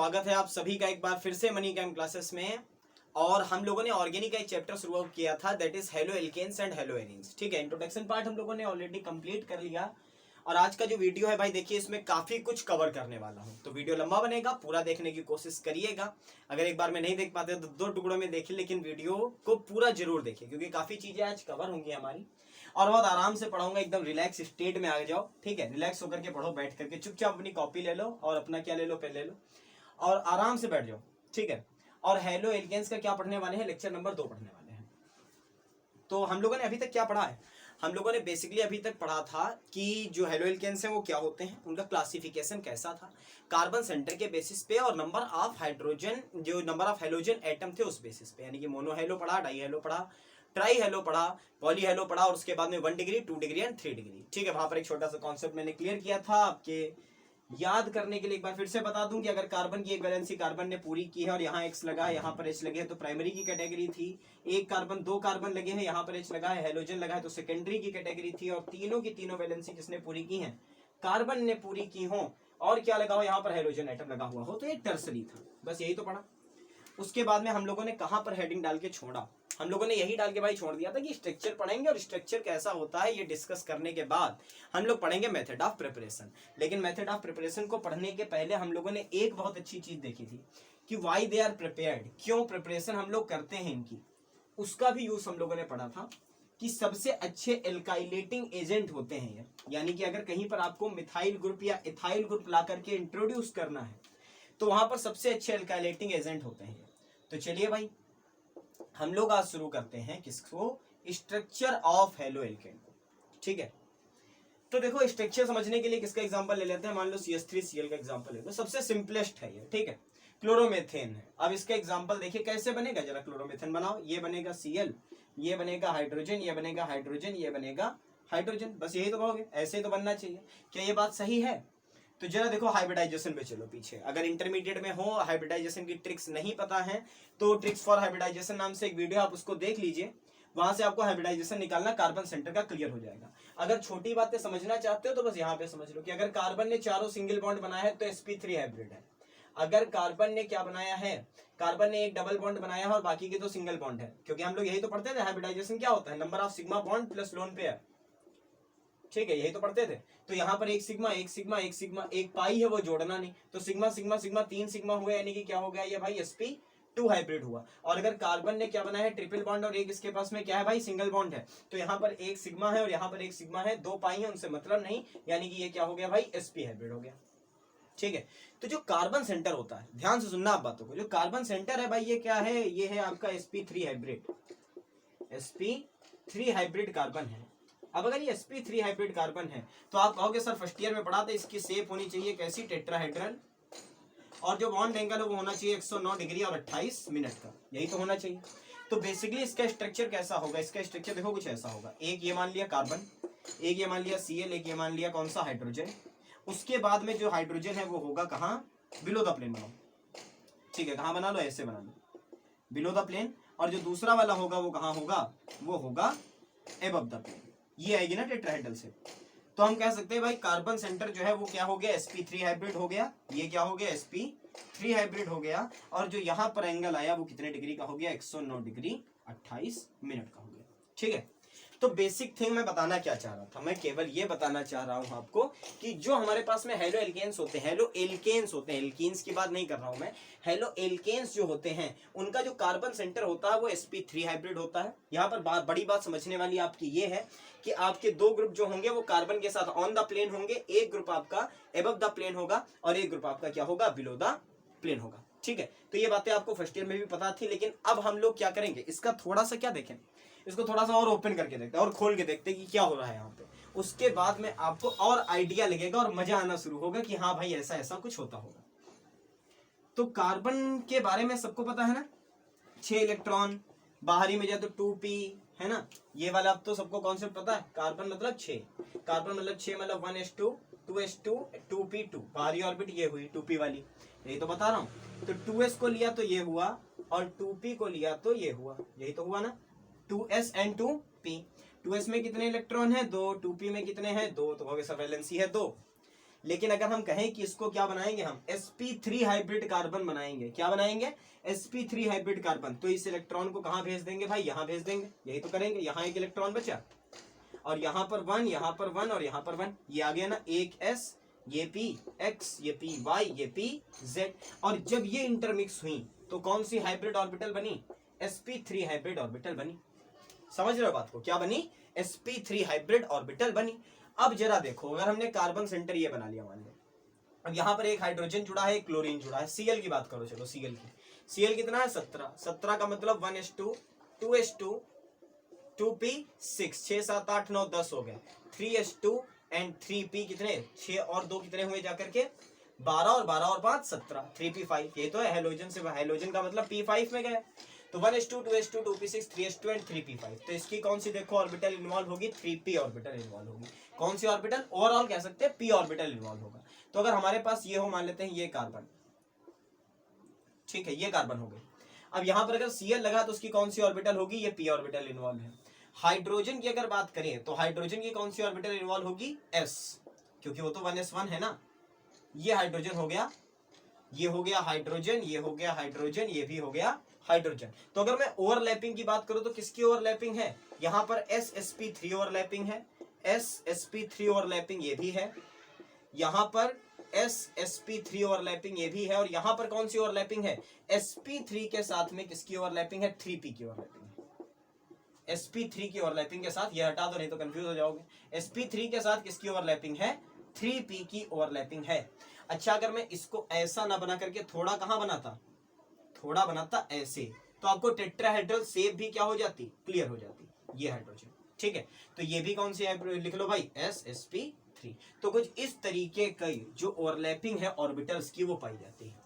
स्वागत है आप सभी का एक बार फिर से मनी कैम क्लासेस में। और हम लोगों ने ऑर्गेनिक का एक चैप्टर शुरू किया था, that is halo alkanes and halo arenes. ठीक है, इंट्रोडक्शन पार्ट हम लोगों ने ऑलरेडी कंप्लीट कर लिया। और आज का जो वीडियो है भाई देखिए, इसमें काफी कुछ कवर करने वाला हूँ, तो वीडियो लंबा बनेगा, पूरा देखने की कोशिश करिएगा। अगर एक बार में नहीं देख पाते तो दो टुकड़ों में देखिए, लेकिन वीडियो को पूरा जरूर देखिए क्योंकि काफी चीजें आज कवर होंगी हमारी। और बहुत आराम से पढ़ाऊंगा, एकदम रिलैक्स स्टेट में आ जाओ। ठीक है, रिलैक्स होकर के पढ़ो, बैठ करके चुपचाप अपनी कॉपी ले लो और अपना क्या ले लो, पेन ले लो और आराम से बैठ जाओ। ठीक है, और हेलो एल्केन्स का क्या पढ़ने वाले हैं, लेक्चर नंबर 2 पढ़ने वाले हैं। तो हम लोगों ने अभी तक क्या पढ़ा है, हम लोगों ने बेसिकली अभी तक पढ़ा था कि जो हेलो एल्केन्स हैं वो क्या होते हैं, उनका क्लासिफिकेशन कैसा था, कार्बन सेंटर के बेसिस पे और नंबर ऑफ हाइड्रोजन, जो नंबर ऑफ हेलोजन एटम थे उस बेसिस पे, यानी कि मोनो हेलो पढ़ा, डाई हेलो पढ़ा, ट्राई हेलो पढ़ा, पॉली हेलो पढ़ा और उसके बाद में 1 डिग्री 2 डिग्री एंड 3 डिग्री। ठीक है, वहां पर एक छोटा सा कॉन्सेप्ट मैंने क्लियर किया था, आपके याद करने के लिए एक बार फिर से बता दूं कि अगर कार्बन की एक वैलेंसी कार्बन ने पूरी की है और यहाँ X लगा है, यहाँ पर H लगे हैं तो प्राइमरी की कैटेगरी थी। एक कार्बन 2 कार्बन लगे हैं, यहाँ पर H लगा है, हेलोजन लगा है तो सेकेंडरी की कैटेगरी थी। और तीनों की तीनों वैलेंसी किसने पूरी की है, कार्बन ने पूरी की हो, और क्या लगा हो, यहाँ पर हेलोजन एटम लगा हुआ हो, तो ये टर्सरी था। बस यही तो पढ़ा। उसके बाद में हम लोगों ने कहां पर हेडिंग डाल के छोड़ा, हम लोगों ने यही डाल के भाई छोड़ दिया था कि स्ट्रक्चर पढ़ेंगे और स्ट्रक्चर कैसा होता है ये डिस्कस करने के बाद हम लोग पढ़ेंगे मेथड ऑफ प्रिपरेशन। लेकिन मेथड ऑफ प्रिपरेशन को पढ़ने के पहले हम लोगों ने एक बहुत अच्छी चीज देखी थी कि वाई दे आर प्रिपेयर्ड, क्यों प्रिपरेशन हम लोग करते हैं इनकी, उसका भी यूज हम लोगों ने पढ़ा था कि सबसे अच्छे एल्काइलेटिंग एजेंट होते हैं ये, यानी कि अगर कहीं पर आपको मिथाइल ग्रुप या इथाइल ग्रुप ला करके इंट्रोड्यूस करना है तो वहां पर सबसे अच्छे एल्काइलेटिंग एजेंट होते हैं। तो चलिए भाई हम लोग आज शुरू करते हैं किसको, स्ट्रक्चर ऑफ हेलो एल्केन। ठीक है, तो देखो स्ट्रक्चर समझने के लिए किसका एग्जांपल ले लेते हैं, मान लो CH3Cl का एग्जांपल ले लो, सबसे सिंपलेस्ट है ये। ठीक है, क्लोरोमेथेन है। अब इसका एग्जांपल देखिए कैसे बनेगा, जरा क्लोरोमेथेन बनाओ, ये बनेगा Cl, ये बनेगा हाइड्रोजन, ये बनेगा हाइड्रोजन, ये बनेगा हाइड्रोजन, बस यही तो कहोगे, ऐसे ही तो बनना चाहिए। क्या ये बात सही है? तो जरा देखो हाइब्रिडाइजेशन पे चलो पीछे, अगर इंटरमीडिएट में हो हाइब्रिडाइजेशन की ट्रिक्स नहीं पता है तो ट्रिक्स फॉर हाइब्रिडाइजेशन नाम से एक वीडियो आप उसको देख लीजिए, वहां से आपको हाइब्रिडाइजेशन निकालना कार्बन सेंटर का क्लियर हो जाएगा। अगर छोटी बातें समझना चाहते हो तो बस यहाँ पे समझ लो कि अगर कार्बन ने चारों सिंगल बॉन्ड बनाया है तो sp3 हाइब्रिड है। अगर कार्बन ने क्या बनाया है, कार्बन ने एक डबल बॉन्ड बनाया है और बाकी के 2 सिंगल बॉन्ड है, क्योंकि हम लोग यही तो पढ़ते थे हाइब्रिडाइजेशन क्या होता है, number of sigma bond plus lone pair. ठीक है, यही तो पढ़ते थे। तो यहाँ पर एक सिग्मा एक सिग्मा एक सिग्मा एक पाई है, वो जोड़ना नहीं, तो सिग्मा सिग्मा सिग्मा 3 सिग्मा हुआ, यानी कि क्या हो गया ये भाई sp2 हाइब्रिड हुआ। और अगर कार्बन ने क्या बनाया है, ट्रिपल बॉन्ड और एक इसके पास में क्या है भाई, सिंगल बॉन्ड है, तो यहाँ पर एक सिग्मा है और यहाँ पर एक सिग्मा है, 2 पाई है, उनसे मतलब नहीं, यानी कि ये क्या हो गया भाई, sp हाइब्रिड हो गया। ठीक है, तो जो कार्बन सेंटर होता है, ध्यान से सुनना आप बातों को, जो कार्बन सेंटर है भाई ये क्या है, ये है आपका sp3 hybrid, sp3 hybrid carbon है। अब अगर ये sp3 हाइब्रिड कार्बन है तो आप कहोगे सर फर्स्ट ईयर में पढ़ा था, इसकी शेप होनी चाहिए कैसी, टेट्राहेड्रल, और जो बॉन्ड एंगल है वो होना चाहिए 109 डिग्री और 28 मिनट का, यही तो होना चाहिए। तो बेसिकली इसका स्ट्रक्चर कैसा होगा, इसका स्ट्रक्चर देखो कुछ ऐसा होगा, एक ये मान लिया कार्बन, एक ये मान लिया Cl, एक ये मान लिया कौन सा, हाइड्रोजन। उसके बाद में जो हाइड्रोजन है वो होगा कहाँ, बिलो द प्लेन बनाओ। ठीक है, कहाँ बना लो, ऐसे बना लो, बिलो द प्लेन। और जो दूसरा वाला होगा वो कहाँ होगा, वो होगा एबव द प्लेन, ये आएगी ना टेट्राहेड्रल से। तो हम कह सकते हैं भाई कार्बन सेंटर जो है वो क्या हो गया, sp3 हाइब्रिड हो गया, ये क्या हो गया, sp3 हाइब्रिड हो गया। और जो यहाँ पर एंगल आया वो कितने डिग्री का हो गया, 109 डिग्री 28 मिनट का हो गया। ठीक है, तो बेसिक थिंग मैं बताना क्या चाह रहा था, मैं केवल ये बताना चाह रहा हूं आपको कि जो हमारे पास में हेलो एल्केन्स होते हैं, हेलो एल्केन्स होते हैं, एल्कीन्स की बात नहीं कर रहा हूं मैं, हेलो एल्केन्स जो होते हैं उनका जो कार्बन सेंटर होता है वो sp3 हाइब्रिड होता है। यहाँ पर बड़ी बात समझने वाली आपकी ये है कि आपके 2 ग्रुप जो होंगे वो कार्बन के साथ ऑन द प्लेन होंगे, एक ग्रुप आपका एबव द प्लेन होगा और एक ग्रुप आपका क्या होगा, बिलो द प्लेन होगा। ठीक है, तो ये बातें आपको फर्स्ट ईयर में भी पता थी, लेकिन अब हम लोग क्या करेंगे, इसका थोड़ा सा क्या देखें, इसको थोड़ा सा और ओपन करके देखते हैं और खोल के देखते हैं कि क्या हो रहा है यहाँ पे। उसके बाद में आपको और आइडिया लगेगा और मजा आना शुरू होगा कि हाँ भाई ऐसा ऐसा कुछ होता होगा। तो कार्बन के बारे में सबको पता है ना, 6 इलेक्ट्रॉन, बाहरी में जाए तो 2p है ना, ये वाला अब तो सबको कॉन्सेप्ट पता है, कार्बन मतलब 6, कार्बन मतलब 6 मतलब 1s2 2s2 2p2, बाहरी ऑर्बिट ये हुई 2p वाली, यही तो बता रहा हूँ। तो 2s को लिया तो ये हुआ और 2p को लिया तो ये हुआ, यही तो हुआ ना, 2s and 2p। 2s में कितने इलेक्ट्रॉन है, 2, 2p में कितने हैं, 2, तो हो गया, सब वैलेंसी है 2। लेकिन अगर हम कहें कि इसको क्या बनाएंगे, हम sp3 हाइब्रिड कार्बन बनाएंगे, क्या बनाएंगे, sp3 हाइब्रिड कार्बन, तो इस इलेक्ट्रॉन को कहां भेज देंगे भाई, यहां भेज देंगे, यही तो करेंगे। यहां एक इलेक्ट्रॉन बचा और यहाँ पर 1, यहाँ पर 1 और यहाँ पर 1, ये आ गया ना, एक s, ये p x, ये p y, ये p z। और जब ये इंटरमिक्स हुई तो कौन सी हाइब्रिड ऑर्बिटल बनी, sp3 हाइब्रिड ऑर्बिटल बनी। समझ रहे हो बात को, क्या बनी, sp3 हाइब्रिड ऑर्बिटल बनी। अब जरा देखो, अगर हमने कार्बन सेंटर ये बना लिया मान लो, अब यहाँ पर एक हाइड्रोजन जुड़ा है, एक क्लोरीन जुड़ा है, Cl की बात करो, चलो Cl की, Cl कितना है 17, 17 का मतलब 1s2 2s2 2p6, 6 7 8 9 10 हो गए, 3s2 एंड 3p कितने, 6 और 2 कितने हुए जाकर के 12 और 12 और 5 17, 3p5, ये तो है हेलोजन से, हेलोजन का मतलब p5 में गए, तो 1s2 2s2 2p6 3s2 and 3p5, तो इसकी कौन सी देखो ऑर्बिटल इन्वॉल्व होगी, 3p ऑर्बिटल इन्वॉल्व होगी। कौन सी ऑर्बिटल, ओवरऑल कह सकते हैं p ऑर्बिटल इन्वॉल्व होगा। तो अगर हमारे पास ये हो, मान लेते हैं ये कार्बन, ठीक है, ये कार्बन हो गई। अब यहां पर अगर Cl लगा तो उसकी कौन सी ऑर्बिटल होगी, ये p ऑर्बिटल इन्वॉल्व है। हाइड्रोजन की अगर बात करें तो हाइड्रोजन की कौन सी ऑर्बिटल इन्वॉल्व होगी, s, क्योंकि वो तो 1s1 है ना। ये हाइड्रोजन हो गया, ये हो गया हाइड्रोजन, ये हो गया हाइड्रोजन, ये भी हो गया हाइड्रोजन। तो अगर मैं ओवरलैपिंग की बात करूं तो किसकी ओवरलैपिंग है, यहां पर ssp3 ओवरलैपिंग है, ssp3 ओवरलैपिंग ये भी है, यहां पर ssp3 ओवरलैपिंग ये भी है, और यहां पर कौन सी ओवरलैपिंग है, sp3 के साथ में किसकी ओवरलैपिंग है, 3p की ओवरलैपिंग है। sp3 की ओवरलैपिंग के साथ, ये हटा दो नहीं तो कंफ्यूज हो जाओगे, sp3 के साथ किसकी ओवरलैपिंग है, 3p की ओवरलैपिंग है। अच्छा, अगर मैं इसको ऐसा ना बना करके थोड़ा कहां बनाता, थोड़ा बनाता ऐसे, तो आपको टेट्राहेड्रल शेप भी क्या हो जाती, क्लियर हो जाती, ये हाइड्रोजन, ठीक है। तो ये भी कौन सी है, लिख लो भाई ssp3। तो कुछ इस तरीके की जो ओवरलैपिंग है ऑर्बिटल्स की वो पाई जाती है।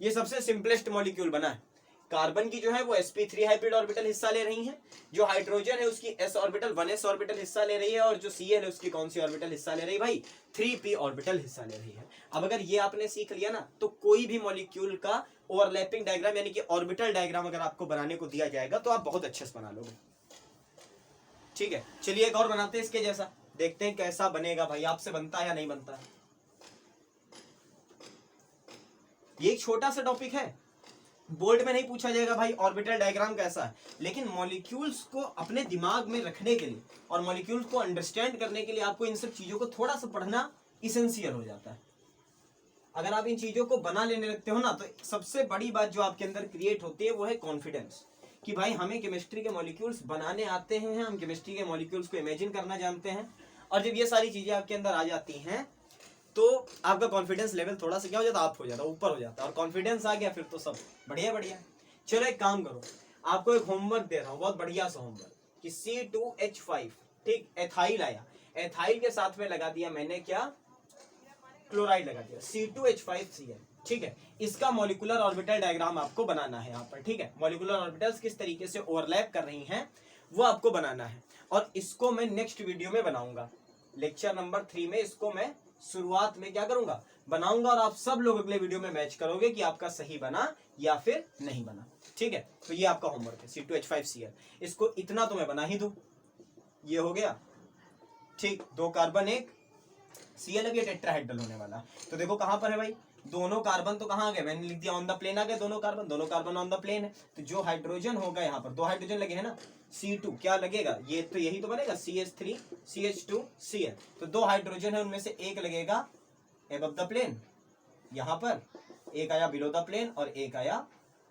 ये सबसे सिंपलेस्ट मॉलिक्यूल बना है। कार्बन की जो है वो sp3 हाइब्रिड ऑर्बिटल हिस्सा ले रही है, जो हाइड्रोजन है उसकी s ऑर्बिटल 1s ऑर्बिटल हिस्सा ले रही है, और जो Cl है उसकी कौन सी ऑर्बिटल हिस्सा ले रही है भाई, 3p ऑर्बिटल हिस्सा ले रही है। अब अगर ये आपने सीख लिया ना, तो कोई भी मॉलिक्यूल का ओवरलैपिंग डायग्राम यानी कि ऑर्बिटल डायग्राम अगर आपको बनाने को दिया जाएगा तो आप बहुत अच्छे से बना लोगे, ठीक है। चलिए एक और बनाते हैं इसके जैसा, देखते हैं कैसा बनेगा भाई, आपसे बनता है या नहीं बनता है। ये एक छोटा सा टॉपिक है, बोर्ड में नहीं पूछा जाएगा भाई ऑर्बिटल डायग्राम कैसा है, लेकिन मॉलिक्यूल्स को अपने दिमाग में रखने के लिए और मॉलिक्यूल्स को अंडरस्टैंड करने के लिए आपको इन सब चीजों को थोड़ा सा पढ़ना इसेंशियल हो जाता है। अगर आप इन चीजों को बना लेने लगते हो ना, तो सबसे बड़ी बात जो आपके अंदर क्रिएट होती है वो है कॉन्फिडेंस, कि भाई हमें केमिस्ट्री के मॉलिक्यूल्स बनाने आते हैं, हम केमिस्ट्री के मॉलिक्यूल्स को इमेजिन करना जानते हैं। और जब ये सारी चीजें आपके अंदर आ जाती हैं तो आपका कॉन्फिडेंस लेवल थोड़ा सा क्या हो जाता है, अप हो जाता है, ऊपर हो जाता है, और कॉन्फिडेंस आ गया फिर तो सब बढ़िया बढ़िया। चलो एक काम करो, आपको एक होमवर्क दे रहा हूँ, बहुत बढ़िया सा होमवर्क, कि C2H5, ठीक, एथाइल आया, एथाइल के साथ में लगा दिया मैंने क्या, क्लोराइड लगा दिया, C2H5Cl, ठीक है। इसका मॉलिक्यूलर ऑर्बिटल डायग्राम आपको बनाना है यहाँ पर, ठीक है। मॉलिक्यूलर ऑर्बिटल्स किस तरीके से ओवरलैप कर रही हैं वो आपको बनाना है, और इसको मैं नेक्स्ट वीडियो में बनाऊंगा, लेक्चर नंबर 3 में इसको मैं शुरुआत में क्या करूंगा, बनाऊंगा, और आप सब लोग अगले वीडियो में मैच करोगे कि आपका सही बना या फिर नहीं बना, ठीक है। तो ये आपका होमवर्क है C2H5Cl, इसको इतना तो मैं बना ही दूं, ये हो गया, ठीक, 2 कार्बन 1 Cl, अब ये टेट्राहेड्रल होने वाला। तो देखो कहां पर है भाई, दोनों कार्बन तो कहां आ गए, मैंने लिख दिया ऑन द प्लेन आ गए, दोनों कार्बन ऑन द प्लेन है। तो जो हाइड्रोजन होगा यहाँ पर, 2 हाइड्रोजन लगे हैं ना, C2 क्या लगेगा, ये तो यही तो बनेगा CH3 CH2 Cl, तो 2 हाइड्रोजन है, उनमें से एक लगेगा अबव द प्लेन, यहाँ पर एक आया बिलो द प्लेन और एक आया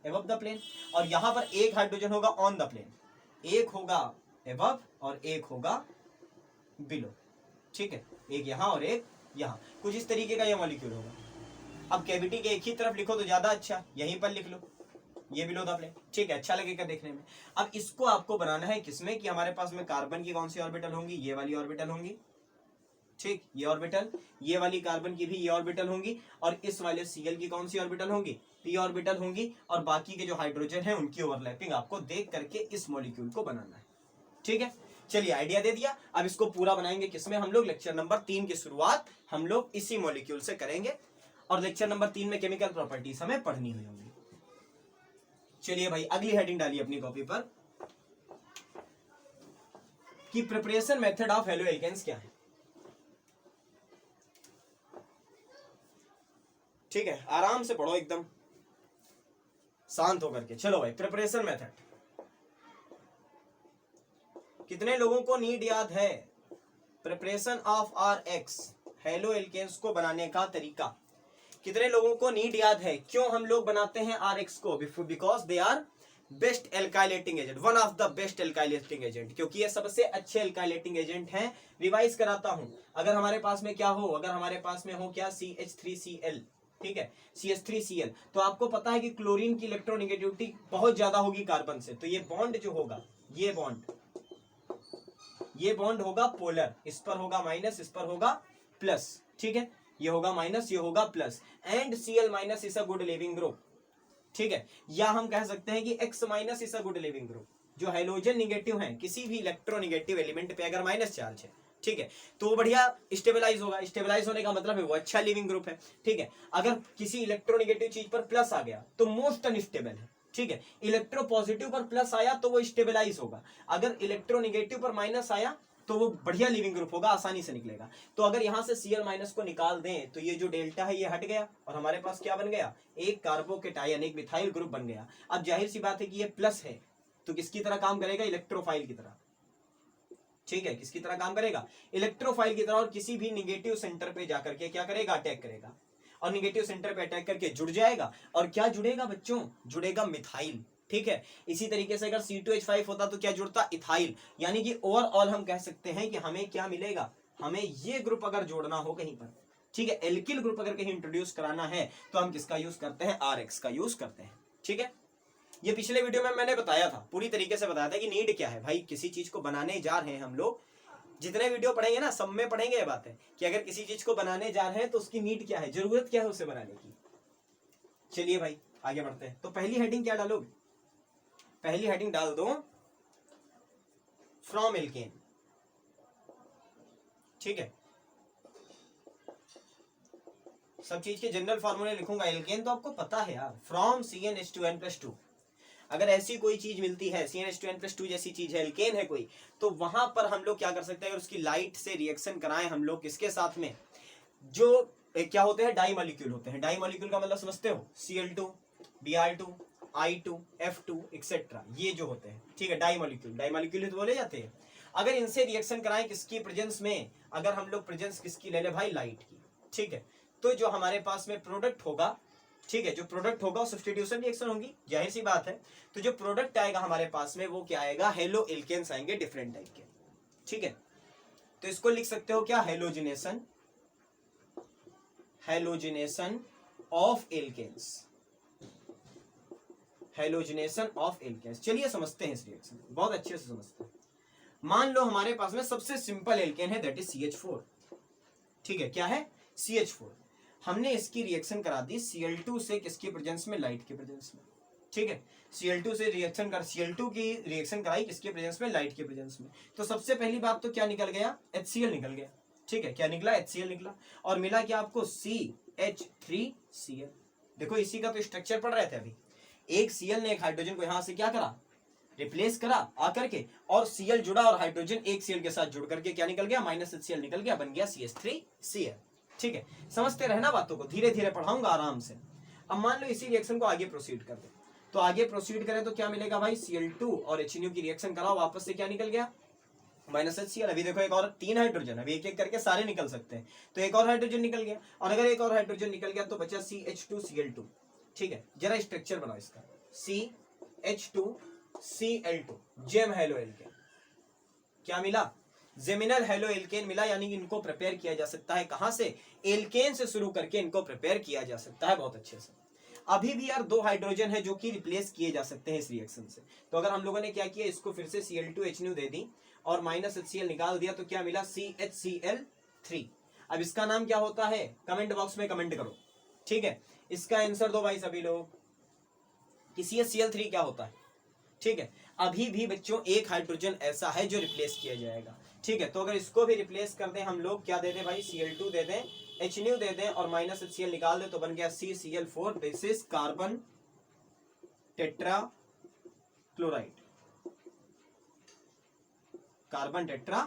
अबव द प्लेन, और यहाँ पर एक हाइड्रोजन होगा ऑन द प्लेन, एक होगा अबव और एक होगा बिलो, ठीक है, एक यहाँ और एक यहाँ, कुछ इस तरीके का ये मॉलिक्यूल होगा। अब कैविटी के एक ही तरफ लिखो तो ज्यादा अच्छा, यहीं पर लिख लो, ये बिलो द प्लेन, ठीक है, अच्छा लगेगा देखने में। अब इसको आपको बनाना है किसमें, कि हमारे पास में कार्बन की कौन सी ऑर्बिटल होंगी, ये वाली ऑर्बिटल होंगी, ठीक, ये ऑर्बिटल, ये वाली कार्बन की भी ये ऑर्बिटल होंगी, और इस वाले Cl की कौन सी ऑर्बिटल होंगी, p ऑर्बिटल होंगी, और बाकी के जो हाइड्रोजन है उनकी ओवरलैपिंग आपको देख करके इस मॉलिक्यूल को बनाना है, ठीक है। चलिए आइडिया दे दिया, अब इसको पूरा बनाएंगे किसमें हम लोग, लेक्चर नंबर 3 की शुरुआत हम लोग इसी मॉलिक्यूल से करेंगे, और लेक्चर नंबर 3 में केमिकल प्रॉपर्टीज हमें पढ़नी हुई होंगी। चलिए भाई अगली हेडिंग डालिए अपनी कॉपी पर, कि preparation method of halo alkanes क्या है। ठीक है, आराम से पढ़ो एकदम शांत होकर के। चलो भाई, प्रिपरेशन मेथड कितने लोगों को नीड याद है? Preparation of RX halo alkanes को बनाने का तरीका कितने लोगों को नीड याद है? क्यों हम लोग बनाते हैं RX को? Because they are best alkylating agent, one of the best alkylating agent, क्योंकि ये सबसे अच्छे एल्काइलेटिंग एजेंट हैं। रिवाइज कराता हूं, अगर हमारे पास में क्या हो, अगर हमारे पास में हो क्या CH3Cl, ठीक है, CH3Cl, तो आपको पता है कि क्लोरीन की इलेक्ट्रोनेगेटिविटी बहुत ज्यादा होगी कार्बन से, तो ये बॉन्ड जो होगा, ये बॉन्ड होगा पोलर, इस पर होगा माइनस, इस पर होगा प्लस, ठीक है, ये होगा माइनस, ये होगा plus, and Cl minus is a good leaving group, ठीक है, या हम कह सकते हैं कि X minus is a good leaving group. जो हाइड्रोजन निगेटिव है किसी भी इलेक्ट्रोनेगेटिव एलिमेंट पे अगर माइनस चार्ज है, ठीक है, तो वो बढ़िया स्टेबलाइज होगा। स्टेबलाइज होने का मतलब है वो अच्छा लिविंग ग्रुप है, ठीक है। अगर किसी इलेक्ट्रोनेगेटिव चीज पर प्लस आ गया तो मोस्ट अनस्टेबल है, ठीक है। इलेक्ट्रो पॉजिटिव पर प्लस आया तो वो स्टेबलाइज होगा, अगर इलेक्ट्रोनेगेटिव पर माइनस आया तो वो बढ़िया लिविंग ग्रुप होगा, आसानी से निकलेगा। तो अगर यहां से Cl माइनस को निकाल दें तो ये जो डेल्टा है ये हट गया और हमारे पास क्या बन गया, एक कार्बोकेटायन, एक मिथाइल ग्रुप बन गया। अब जाहिर सी बात है कि ये प्लस है तो किसकी तरह काम करेगा, इलेक्ट्रोफाइल की तरह, ठीक है, किसकी तरह काम करेगा, इलेक्ट्रोफाइल की तरह, और किसी भी निगेटिव सेंटर पे जाकर के क्या करेगा, अटैक करेगा, और निगेटिव सेंटर पे अटैक करके जुड़ जाएगा। और क्या जुड़ेगा बच्चों, जुड़ेगा मिथाइल, ठीक है। इसी तरीके से अगर C2H5 होता तो क्या जुड़ता, इथाइल। यानी कि ओवरऑल हम कह सकते हैं कि हमें क्या मिलेगा, हमें ये ग्रुप अगर जोड़ना हो कहीं पर, ठीक है, एल्किल ग्रुप अगर कहीं इंट्रोड्यूस कराना है तो हम किसका यूज करते हैं, RX का यूज करते हैं, ठीक है। ये पिछले वीडियो में मैंने बताया था, पूरी तरीके से बताया था कि नीड क्या है भाई, किसी चीज को बनाने जा रहे हैं हम लोग, जितने वीडियो पढ़ेंगे ना सब में पढ़ेंगे ये बात है कि अगर किसी चीज को बनाने जा रहे हैं तो उसकी नीड क्या है, जरूरत क्या है उसे बनाने की। चलिए भाई आगे बढ़ते हैं। तो पहली हेडिंग क्या डालोगे, पहली हेडिंग डाल दो फ्रॉम एल्केन, ठीक है। सब चीज के जनरल फार्मूले लिखूंगा, एल्केन तो आपको पता है यार, फ्रॉम CnH2n+2। अगर ऐसी कोई चीज मिलती है CnH2n+2 जैसी चीज है, एल्केन है कोई, तो वहां पर हम लोग क्या कर सकते हैं, अगर उसकी लाइट से रिएक्शन कराएं हम लोग किसके साथ में, जो क्या होते हैं, डाई मॉलिक्यूल होते हैं। डाई मॉलिक्यूल का मतलब समझते हो, Cl2, Br2, I2, F2 etcetera, ये जो होते हैं, ठीक है, डाई मॉलिक्यूल तो बोले जाते हैं। अगर इनसे रिएक्शन कराएं किसकी प्रेजेंस में, अगर हम लोग प्रेजेंस किसकी ले ले भाई, लाइट की, ठीक है, तो जो हमारे पास में प्रोडक्ट होगा, ठीक है, जो प्रोडक्ट होगा सब्स्टिट्यूशन रिएक्शन होगी, जाहिर सी बात है। तो जो प्रोडक्ट आएगा हमारे पास में वो क्या आएगा, हेलो एल्केन्स आएंगे डिफरेंट टाइप के, ठीक है। तो इसको लिख सकते हो क्या, halogenation, halogenation of alkanes, halogenation of alkanes. चलिए समझते हैं इस रिएक्शन को, बहुत अच्छे से समझते हैं। मान लो हमारे पास में सबसे सिंपल एल्केन है, दैट इज CH4, ठीक है, क्या है, CH4। हमने इसकी रिएक्शन करा दी Cl2 से किसकी प्रेजेंस में, लाइट की प्रेजेंस में, ठीक है। Cl2 से रिएक्शन कर, Cl2 की रिएक्शन कराई किसके प्रेजेंस में, लाइट के प्रेजेंस में। तो सबसे पहली बात तो क्या निकल गया, HCl निकल गया, ठीक है, क्या निकला, HCl निकला। और मिला क्या आपको, CH3Cl। देखो इसी का तो स्ट्रक्चर पढ़ रहे थे अभी, एक Cl ने एक हाइड्रोजन को यहां से क्या करा, रिप्लेस करा आकर के, और Cl जुड़ा और हाइड्रोजन एक Cl के साथ जुड़ करके क्या निकल गया, -HCl निकल गया, बन गया CH3Cl, ठीक है। समझते रहना बातों को, धीरे धीरे पढ़ाऊंगा आराम से। अब मान लो इसी रिएक्शन को आगे प्रोसीड कर दे, तो आगे प्रोसीड करें तो क्या मिलेगा भाई, Cl2 और HNO की रिएक्शन कराओ, वापस से क्या निकल गया, -HCl। अभी देखो एक और 3 हाइड्रोजन, अभी एक एक करके सारे निकल सकते हैं, तो एक और हाइड्रोजन निकल गया, और अगर एक और हाइड्रोजन निकल गया तो बचा CH2Cl2, ठीक है। जरा स्ट्रक्चर बनाओ इसका, CH2Cl2, जेम हेलो एल्केन, क्या मिला, जेमिनल हेलो एल्केन मिला। यानी कि इनको प्रिपेयर किया जा सकता है कहां से, एल्केन से शुरू करके इनको प्रिपेयर किया जा सकता है बहुत अच्छे से। अभी भी यार 2 हाइड्रोजन है जो कि रिप्लेस किए जा सकते हैं इस रिएक्शन से। तो अगर हम लोगों ने क्या किया, इसको फिर से Cl2HNO दे दी और -HCl निकाल दिया, तो क्या मिला, CHCl3। अब इसका नाम क्या होता है, कमेंट बॉक्स में कमेंट करो, ठीक है। इसका आंसर दो भाई सभी लोग कि CHCl3 क्या होता है, ठीक है। अभी भी बच्चों एक हाइड्रोजन ऐसा है जो रिप्लेस किया जाएगा, ठीक है। तो अगर इसको भी रिप्लेस कर दें हम लोग, क्या दे दें भाई, Cl2 दे दें, HNO दे दें और -HCl निकाल दें, तो बन गया CCl4, this is carbon tetra chloride, carbon tetra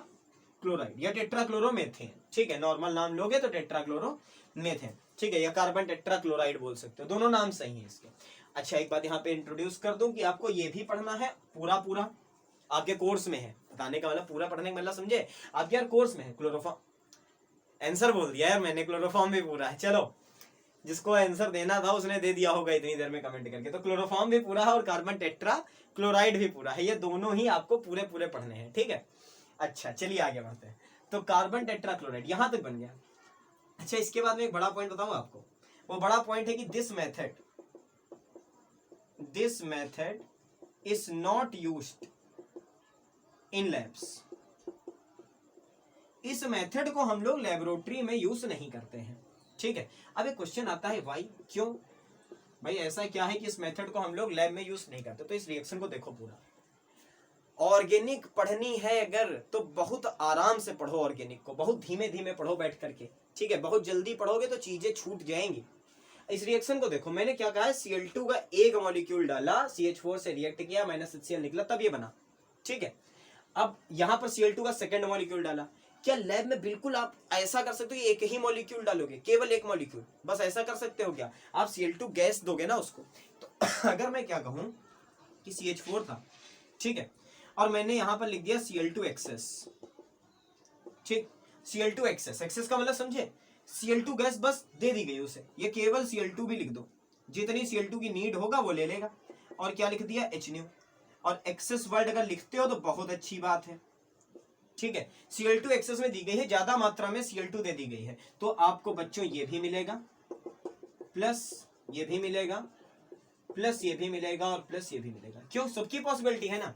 chloride या टेट्राक्लोरोमेथेन, ठीक है। नॉर्मल नाम लोगे तो टेट्राक्लोरोमेथेन। ठीक है, या कार्बन टेट्राक्लोराइड बोल सकते हो, दोनों नाम सही है इसके। अच्छा एक बात यहाँ पे इंट्रोड्यूस कर दूं कि आपको ये भी पढ़ना है, पूरा पूरा आपके कोर्स में है, बताने का मतलब पूरा पढ़ने का मतलब समझे, आपके यार कोर्स में है क्लोरोफॉर्म। आंसर बोल दिया यार मैंने, क्लोरोफॉर्म भी पूरा है। चलो जिसको आंसर देना था उसने दे दिया होगा इतनी देर में कमेंट करके। तो क्लोरोफॉर्म भी पूरा है और कार्बन टेट्रा क्लोराइड भी पूरा है, ये दोनों ही आपको पूरे पूरे पढ़ने हैं, ठीक है। अच्छा चलिए आगे बढ़ते हैं। तो कार्बन टेट्रा क्लोराइड यहां तक बन गया। अच्छा इसके बाद में एक बड़ा पॉइंट बताऊं आपको, वो बड़ा पॉइंट है कि this method is not used in labs. इस मेथड को हम लोग लेबोरेटरी में यूज नहीं करते हैं, ठीक है। अब एक क्वेश्चन आता है वाई, क्यों भाई ऐसा क्या है कि इस मेथड को हम लोग लैब में यूज नहीं करते। तो इस रिएक्शन को देखो पूरा, ऑर्गेनिक पढ़नी है अगर तो बहुत आराम से पढ़ो, ऑर्गेनिक को बहुत धीमे धीमे पढ़ो बैठ करके, ठीक है। बहुत जल्दी पढ़ोगे तो चीजें छूट जाएंगी। इस रिएक्शन को देखो, मैंने क्या कहा है, Cl2 का एक मॉलिक्यूल डाला, CH4 से रिएक्ट किया, -HCl निकला, तब ये बना, ठीक है। अब यहां पर Cl2 का सेकंड मॉलिक्यूल डाला, क्या लैब में बिल्कुल आप ऐसा कर सकते हो कि एक ही मॉलिक्यूल डालोगे, केवल एक मॉलिक्यूल, बस ऐसा कर सकते हो क्या? आप Cl2 गैस दोगे ना उसको। तो अगर मैं क्या कहूं कि CH4 था, ठीक है, और मैंने यहां पर लिख दिया Cl2 एक्सेस, ठीक, Cl2 एक्सेस का मतलब समझे, Cl2 गैस बस दे दी गई उसे, ये केवल Cl2 भी लिख दो, जितनी Cl2 की नीड होगा वो ले लेगा। और क्या लिख दिया, HNO। और एक्सेस वर्ड अगर लिखते हो तो बहुत अच्छी बात है, ठीक है। Cl2 एक्सेस में दी गई है, ज्यादा मात्रा में Cl2 दे दी गई है, तो आपको बच्चों ये भी मिलेगा, प्लस ये भी मिलेगा, प्लस ये भी मिलेगा, और प्लस ये भी मिलेगा। क्यों, सबकी पॉसिबिलिटी है ना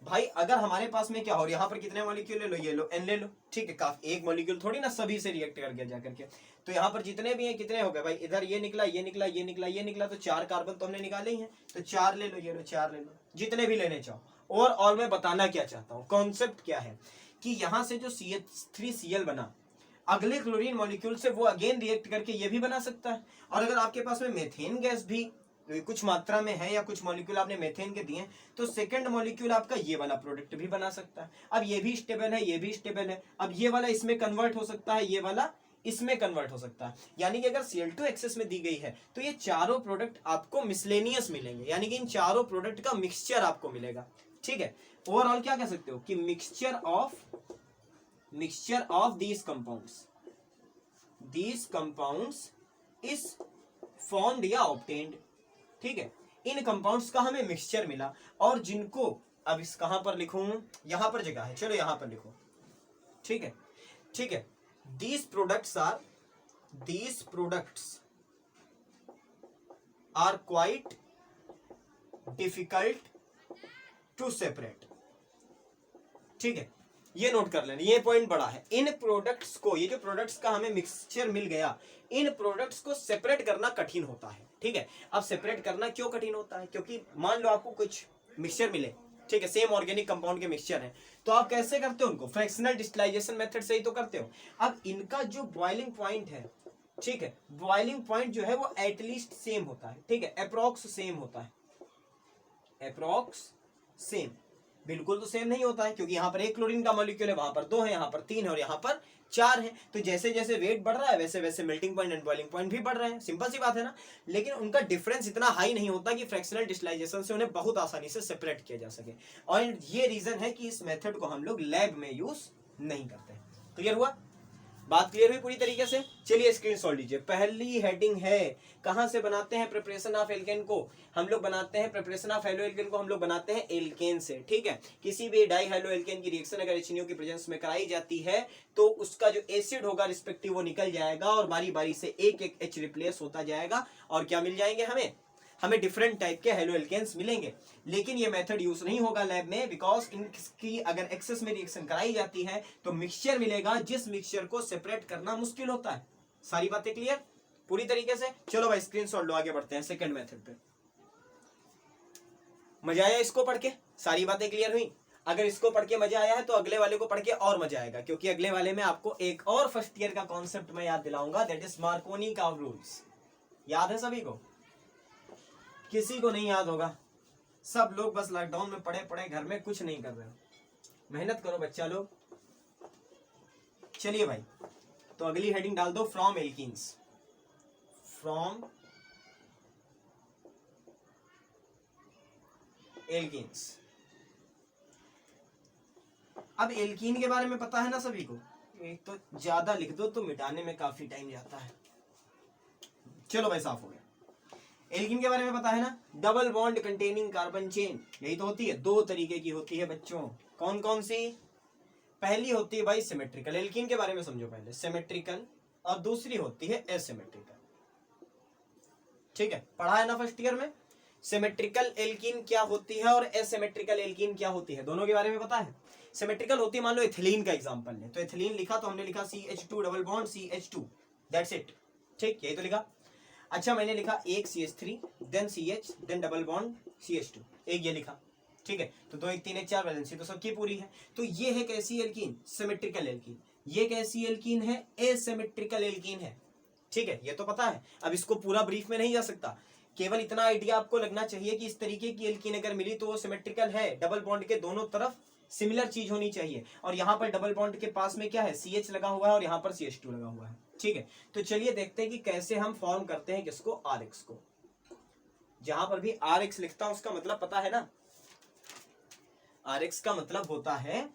भाई। अगर हमारे पास में क्या हो, यहाँ पर कितने मॉलिक्यूल ले लो, ये लो N ले लो, ठीक है। काफी एक मॉलिक्यूल थोड़ी ना सभी से रिएक्ट कर गया जाकर के। तो यहाँ पर जितने भी हैं कितने हो गए भाई, इधर ये निकला, ये निकला, ये निकला, ये निकला, तो 4 कार्बन तो हमने निकाले ही हैं। तो 4 ले लो, ये लो 4 ले लो, जितने भी लेने चाहो। और मैं बताना क्या चाहता हूँ, कॉन्सेप्ट क्या है कि यहाँ से जो CH3Cl बना, अगले क्लोरीन मॉलिक्यूल से वो अगेन रिएक्ट करके ये भी बना सकता है। और अगर आपके पास में मेथेन गैस भी कुछ मात्रा में है, या कुछ मॉलिक्यूल आपने मेथेन के दिए, तो सेकंड मॉलिक्यूल आपका ये वाला प्रोडक्ट भी बना सकता है। अब ये भी स्टेबल है, ये भी स्टेबल है, अब ये वाला इसमें कन्वर्ट हो सकता है, ये वाला इसमें कन्वर्ट हो सकता है। यानी कि अगर Cl2 एक्सेस में दी गई है तो ये चारों प्रोडक्ट आपको मिसलेनियस मिलेंगे, यानी कि इन चारों प्रोडक्ट का मिक्सचर आपको मिलेगा, ठीक है। ओवरऑल क्या कह सकते हो कि mixture of these compounds is formed या obtained, ठीक है। इन कंपाउंड्स का हमें मिक्सचर मिला, और जिनको अब इस कहां पर लिखूं, यहां पर जगह है, चलो यहां पर लिखो, ठीक है, ठीक है। these products are quite difficult to separate, ठीक है। ये नोट कर लेना, ये पॉइंट बड़ा है। इन प्रोडक्ट्स को, ये जो प्रोडक्ट्स का हमें मिक्सचर मिल गया, इन प्रोडक्ट्स को सेपरेट करना कठिन होता है, ठीक है। अब सेपरेट करना क्यों कठिन होता है, क्योंकि मान लो आपको कुछ मिक्सचर मिले, ठीक है, सेम ऑर्गेनिक कंपाउंड के मिक्सचर है, तो आप कैसे करते हो उनको, फ्रैक्शनल डिस्टिलाइजेशन मेथड से ही तो करते हो। अब इनका जो बॉइलिंग पॉइंट है, ठीक है, बॉइलिंग पॉइंट जो है वो एटलीस्ट सेम होता है, ठीक है, अप्रोक्स सेम होता है, अप्रोक्स सेम, बिल्कुल तो सेम नहीं होता है, क्योंकि यहाँ पर एक क्लोरीन का मॉलिक्यूल है, वहां पर 2 है, यहाँ पर 3 है, और यहाँ पर 4 है। तो जैसे जैसे वेट बढ़ रहा है वैसे वैसे melting point and boiling point भी बढ़ रहे हैं, सिंपल सी बात है ना। लेकिन उनका डिफरेंस इतना हाई नहीं होता कि फ्रैक्शनल डिस्टिलाइजेशन से उन्हें बहुत आसानी से सेपरेट किया जा सके। और ये रीजन है कि इस मेथड को हम लोग लैब में यूज नहीं करते। क्लियर हुआ, बात क्लियर हुई पूरी तरीके से। चलिए स्क्रीनशॉट लीजिए। पहली हेडिंग है, कहां से बनाते हैं प्रिपरेशन ऑफ एल्केन को, हम लोग बनाते हैं प्रिपरेशन ऑफ हेलो एल्केन को हम लोग बनाते हैं एल्केन से, ठीक है। किसी भी डाई हेलो एल्केन की रिएक्शन अगर HNO की प्रेजेंस में कराई जाती है तो उसका जो एसिड होगा रिस्पेक्टिव वो निकल जाएगा, और बारी बारी से एक एक H रिप्लेस होता जाएगा, और क्या मिल जाएंगे हमें डिफरेंट टाइप के हेलो एल्केन्स मिलेंगे। लेकिन ये मेथड यूज नहीं होगा लैब में, बिकॉज इनकी अगर एक्सेस में रिएक्शन कराई जाती है तो मिक्सचर मिलेगा, जिस मिक्सचर को सेपरेट करना मुश्किल होता है। सारी बातें क्लियर पूरी तरीके से। चलो भाई स्क्रीनशॉट लो, आगे बढ़ते हैं सेकंड मेथड पे। मजा आया इसको पढ़ के, सारी बातें क्लियर हुई। अगर इसको पढ़ के मजा आया है तो अगले वाले को पढ़ के और मजा आएगा, क्योंकि अगले वाले में आपको एक और फर्स्ट ईयर का कॉन्सेप्ट मैं याद दिलाऊंगा, that is Markovnikov rules. याद है सभी को? किसी को नहीं याद होगा, सब लोग बस लॉकडाउन में पड़े पड़े घर में कुछ नहीं कर रहे हो। मेहनत करो बच्चा लोग। चलिए भाई, तो अगली हेडिंग डाल दो, फ्रॉम एल्कीन्स। From alkenes. अब एल्कीन के बारे में पता है ना सभी को, एक तो ज्यादा लिख दो तो मिटाने में काफी टाइम जाता है। चलो भाई साफ हो गया। एल्कीन के बारे में पता है ना, double bond containing carbon chain, यही तो होती है, दो तरीके की होती है बच्चों। कौन कौन सी? पहली होती है भाई सिमेट्रिकल, एल्कीन के बारे में समझो पहले, सिमेट्रिकल, और दूसरी होती है एसिमेट्रिकल। ठीक है, पढ़ा है ना फर्स्ट ईयर में। सिमेट्रिकल एल्कीन क्या होती है और एसिमेट्रिकल एल्कीन क्या होती है, दोनों के बारे में पता है। सिमेट्रिकल होती है, मान लो एथिलीन का एग्जांपल ले, तो एथिलीन लिखा तो हमने लिखा CH2 double bond CH2, that's it. ठीक, यही तो लिखा। अच्छा, मैंने लिखा एक CH3 then CH then double bond CH2, एक ये लिखा। ठीक है, तो 2 1 3 1 4 वैलेंसी तो सबकी पूरी है। तो ये है कैसी एल्कीन? Symmetrical alkene. ये कैसी एल्कीन है? एसिमेट्रिकल एल्कीन है। ठीक है, ये तो पता है। अब इसको पूरा ब्रीफ में नहीं जा सकता, केवल इतना आइडिया आपको लगना चाहिए कि इस तरीके की एल्कीन अगर मिली तो वो सिमेट्रिकल है, डबल बॉन्ड के दोनों तरफ सिमिलर चीज होनी चाहिए। और यहाँ पर डबल बॉन्ड के पास में क्या है? CH लगा हुआ है और यहाँ पर CH2 लगा हुआ है। ठीक है, तो चलिए देखते हैं कि कैसे हम फॉर्म करते हैं किसको? RX को। जहां पर भी RX लिखता हूं उसका मतलब पता है ना, RX का मतलब होता है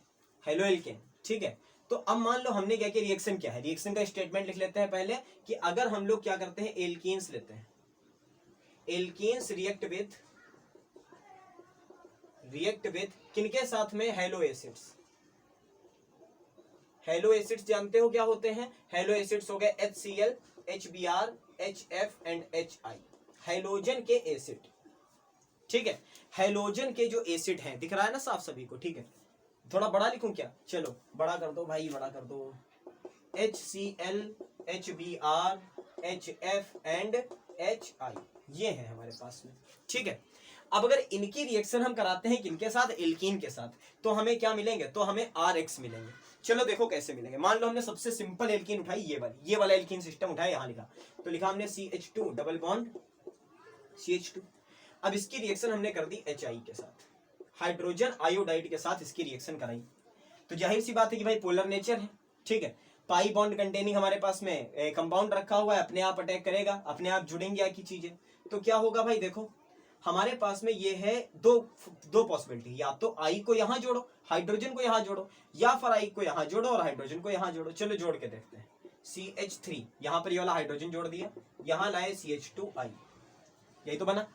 हेलो एल्केन। ठीक है, तो अब मान लो हमने क्या किया, रिएक्शन क्या है, रिएक्शन का स्टेटमेंट लिख लेते हैं पहले, कि अगर हम लोग क्या करते हैं, एल्कीन्स लेते हैं, एल्कीन्स रिएक्ट विथ किनके साथ में? Hello acids. हेलो एसिड्स जानते हो क्या होते हैं? हेलो एसिड्स हो गए HCl, HBr, HF and HI, halogen के एसिड। ठीक है, हेलोजन के जो एसिड हैं, दिख रहा है ना साफ सभी को? ठीक है, थोड़ा बड़ा लिखूं क्या? चलो बड़ा कर दो भाई, बड़ा कर दो। HCl, HBr, HF and HI, ये है हमारे पास में। ठीक है, अब अगर इनकी रिएक्शन हम कराते हैं किनके साथ? एल्कीन के साथ, तो हमें क्या मिलेंगे? तो हमें RX मिलेंगे। चलो देखो कैसे मिलेंगे। मान लो हमने सबसे सिंपल एल्कीन उठाई, ये वाला एल्कीन सिस्टम उठाया, यहां लिखा, तो लिखा हमने CH2 डबल बॉन्ड CH2। अब इसकी रिएक्शन हमने कर दी HI के साथ, हाइड्रोजन आयोडाइड के साथ इसकी रिएक्शन कराई, तो जाहिर सी बात है कि भाई पोलर नेचर है। ठीक है, पाई बॉन्ड कंटेनिंग हमारे पास में कंपाउंड रखा हुआ है, अपने आप अटैक करेगा, अपने आप जुड़ेंगे आकी चीजें। तो क्या होगा भाई, देखो हमारे पास में ये है दो पॉसिबिलिटी, या तो आई को यहां जोड़ो, हाइड्रोजन को यहां जोड़ो, या फिर आई को यहां जोड़ो और हाइड्रोजन को यहां जोड़ो। चलो जोड़ के देखते हैं। CH3, यहां पर ये वाला हाइड्रोजन जोड़ दिया, यहां लाए CH2I, यही तो बना,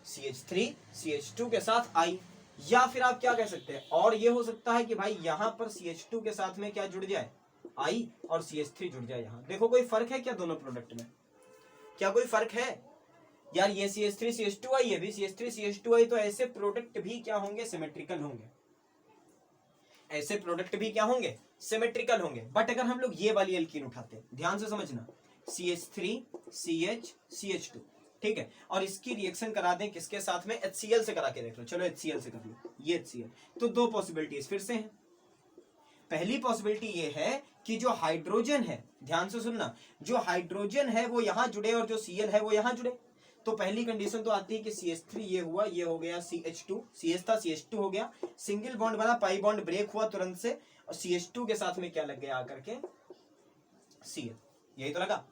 CH3 CH2 के साथ I। या फिर आप क्या कह सकते हैं, और ये हो सकता है कि भाई यहां पर CH2 के साथ में क्या जुड़ जाए? I, और CH3 जुड़ जाए यहां। देखो कोई फर्क है क्या दोनों प्रोडक्ट में? क्या कोई फर्क है यार? ये CH3 CH2I, ये भी CH3 CH2I, तो ऐसे प्रोडक्ट भी क्या होंगे? सिमेट्रिकल होंगे। ऐसे प्रोडक्ट भी क्या होंगे? सिमेट्रिकल होंगे। बट अगर हम लोग ये वाली एल्कीन उठाते हैं, ध्यान से समझना, CH3 CH CH2, ठीक है, और इसकी रिएक्शन करा दें किसके साथ में? HCl से करा के देख लो। चलो HCl से कर लो, ये HCl। तो दो पॉसिबिलिटीज फिर से हैं। पहली पॉसिबिलिटी ये है कि जो हाइड्रोजन है, ध्यान से सुनना, जो हाइड्रोजन है वो यहां जुड़े और जो Cl है वो यहां जुड़े। तो पहली कंडीशन तो आती है कि CH3 ये हुआ, ये हो गया CH2, CH था CH2 हो गया, सिंगल बॉन्ड बना, पाई बॉन्ड ब्रेक हुआ तुरंत से, और CH2 के साथ में क्या लग गया आकर के? Cl, यही तो लगा।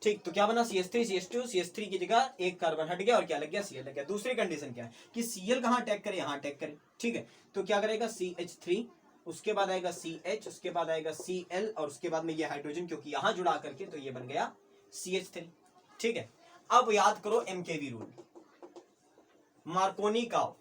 ठीक, तो क्या बना? CH3 CH2, CH3 की जगह एक कार्बन हट गया और क्या लग गया? Cl लग गया। दूसरी कंडीशन क्या है कि Cl कहां अटैक करे? यहां अटैक करे। ठीक है, तो क्या करेगा? CH3, उसके बाद आएगा CH, उसके बाद आएगा Cl, और उसके बाद में ये हाइड्रोजन क्योंकि यहां जुड़ा करके, तो ये बन गया CH3। ठीक है, अब याद करो MKV रूल, मार्कोनी काफ।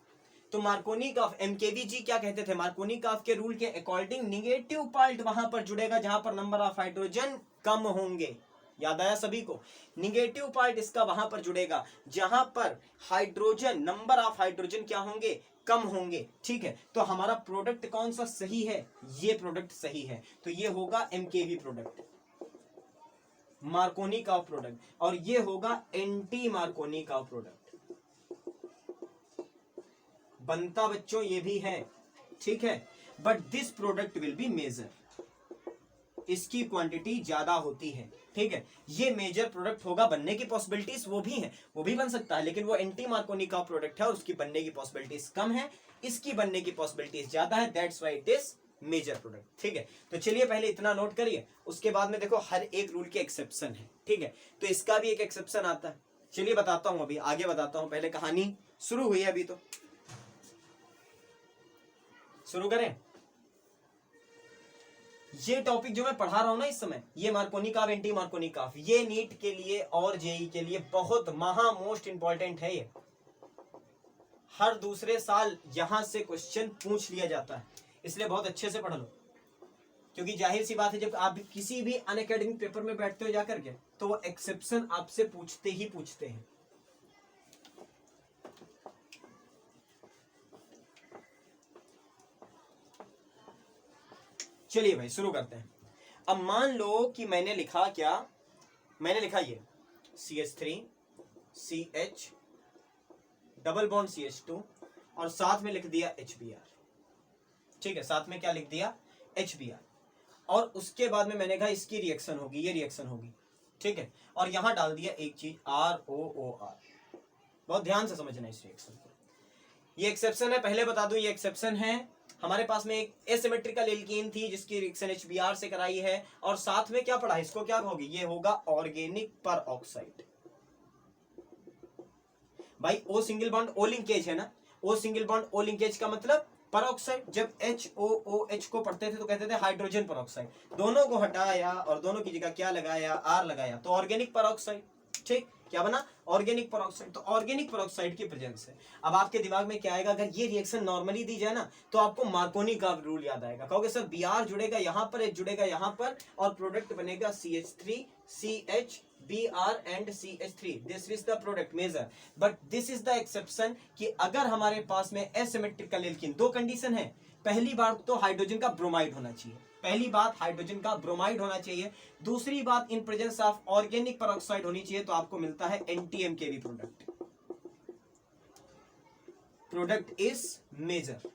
तो मार्कोनी काफ, MKV जी क्या कहते थे? मार्कोनी काफ के रूल के अकॉर्डिंग निगेटिव पार्ट वहां पर जुड़ेगा जहां पर नंबर ऑफ हाइड्रोजन कम होंगे। याद आया सभी को? निगेटिव पार्ट इसका वहां पर जुड़ेगा जहां पर हाइड्रोजन, नंबर ऑफ हाइड्रोजन क्या होंगे? कम होंगे। ठीक है, तो हमारा प्रोडक्ट कौन सा सही है? ये प्रोडक्ट सही है, तो ये होगा MKV प्रोडक्ट, मार्कोनी का प्रोडक्ट, और ये होगा एंटी मार्कोनी का प्रोडक्ट। बनता बच्चों ये भी है, ठीक है, but this product will be major, इसकी क्वांटिटी ज्यादा होती है। ठीक है, ये मेजर प्रोडक्ट होगा, बनने की पॉसिबिलिटीज वो भी है, वो भी बन सकता है, लेकिन वो एंटी मार्कोनी का प्रोडक्ट है और उसकी बनने की पॉसिबिलिटीज कम है, इसकी बनने की पॉसिबिलिटीज ज्यादा है, that's why it is major product. ठीक है, तो चलिए पहले इतना नोट करिए, उसके बाद में देखो हर एक रूल के एक्सेप्शन है। ठीक है, तो इसका भी एक एक्सेप्शन आता है, चलिए बताता हूं, अभी आगे बताता हूं, पहले कहानी शुरू हुई है, अभी तो शुरू करें। ये टॉपिक जो मैं पढ़ा रहा हूं ना इस समय, ये मार्कोनिकॉव, एंटी मार्कोनिकॉव, ये नीट के लिए और जेई के लिए बहुत मोस्ट इंपॉर्टेंट है। ये हर दूसरे साल यहां से क्वेश्चन पूछ लिया जाता है, इसलिए बहुत अच्छे से पढ़ लो, क्योंकि जाहिर सी बात है जब आप किसी भी अनअकैडमिक पेपर में बैठते हो जाकर के, तो वो एक्सेप्शन आपसे पूछते ही पूछते हैं। चलिए भाई शुरू करते हैं। अब मान लो कि मैंने लिखा क्या, मैंने लिखा ये CH3 CH double bond CH2 और साथ में लिख दिया HBr। ठीक है, साथ में क्या लिख दिया, HBr, और उसके बाद में मैंने कहा इसकी रिएक्शन होगी, ये रिएक्शन होगी। ठीक है, और यहां डाल दिया एक चीज ROOR। बहुत ध्यान से समझना इस रिएक्शन को, ये एक्सेप्शन है, पहले बता दूं ये एक्सेप्शन है। हमारे पास में एक एसिमेट्रिकल एल्कीन थी जिसकी रिएक्शन HBr से कराई है, और साथ में क्या पढ़ा, इसको क्या होगी, ये होगा ऑर्गेनिक पर ऑक्साइड। भाई O single bond O linkage है ना, O single bond O linkage का मतलब पर ऑक्साइड। जब HOOH को पढ़ते थे तो कहते थे हाइड्रोजन पर ऑक्साइड, दोनों को हटाया और दोनों की जगह क्या लगाया, R लगाया, तो ऑर्गेनिक पर ऑक्साइड। ठीक, क्या बना, ऑर्गेनिक पर ऑक्साइड। तो ऑर्गेनिक पर ऑक्साइड की प्रेजेंस है। अब आपके दिमाग में क्या आएगा, अगर ये रिएक्शन नॉर्मली दी जाए ना, तो आपको मार्कोनिकॉव रूल याद आएगा। कहोगे सर Br जुड़ेगा यहां पर, H जुड़ेगा यहां पर, और प्रोडक्ट बनेगा CH3 CH Br and CH3, this is the product measure, but this is the exception कि अगर हमारे पास में asymmetrical एल्कीन, दो कंडीशन है, पहली बात तो हाइड्रोजन का ब्रोमाइड होना चाहिए, पहली बात हाइड्रोजन का ब्रोमाइड होना चाहिए, दूसरी बात in presence of organic peroxide होनी चाहिए, तो आपको मिलता है NTMKV product, product is major.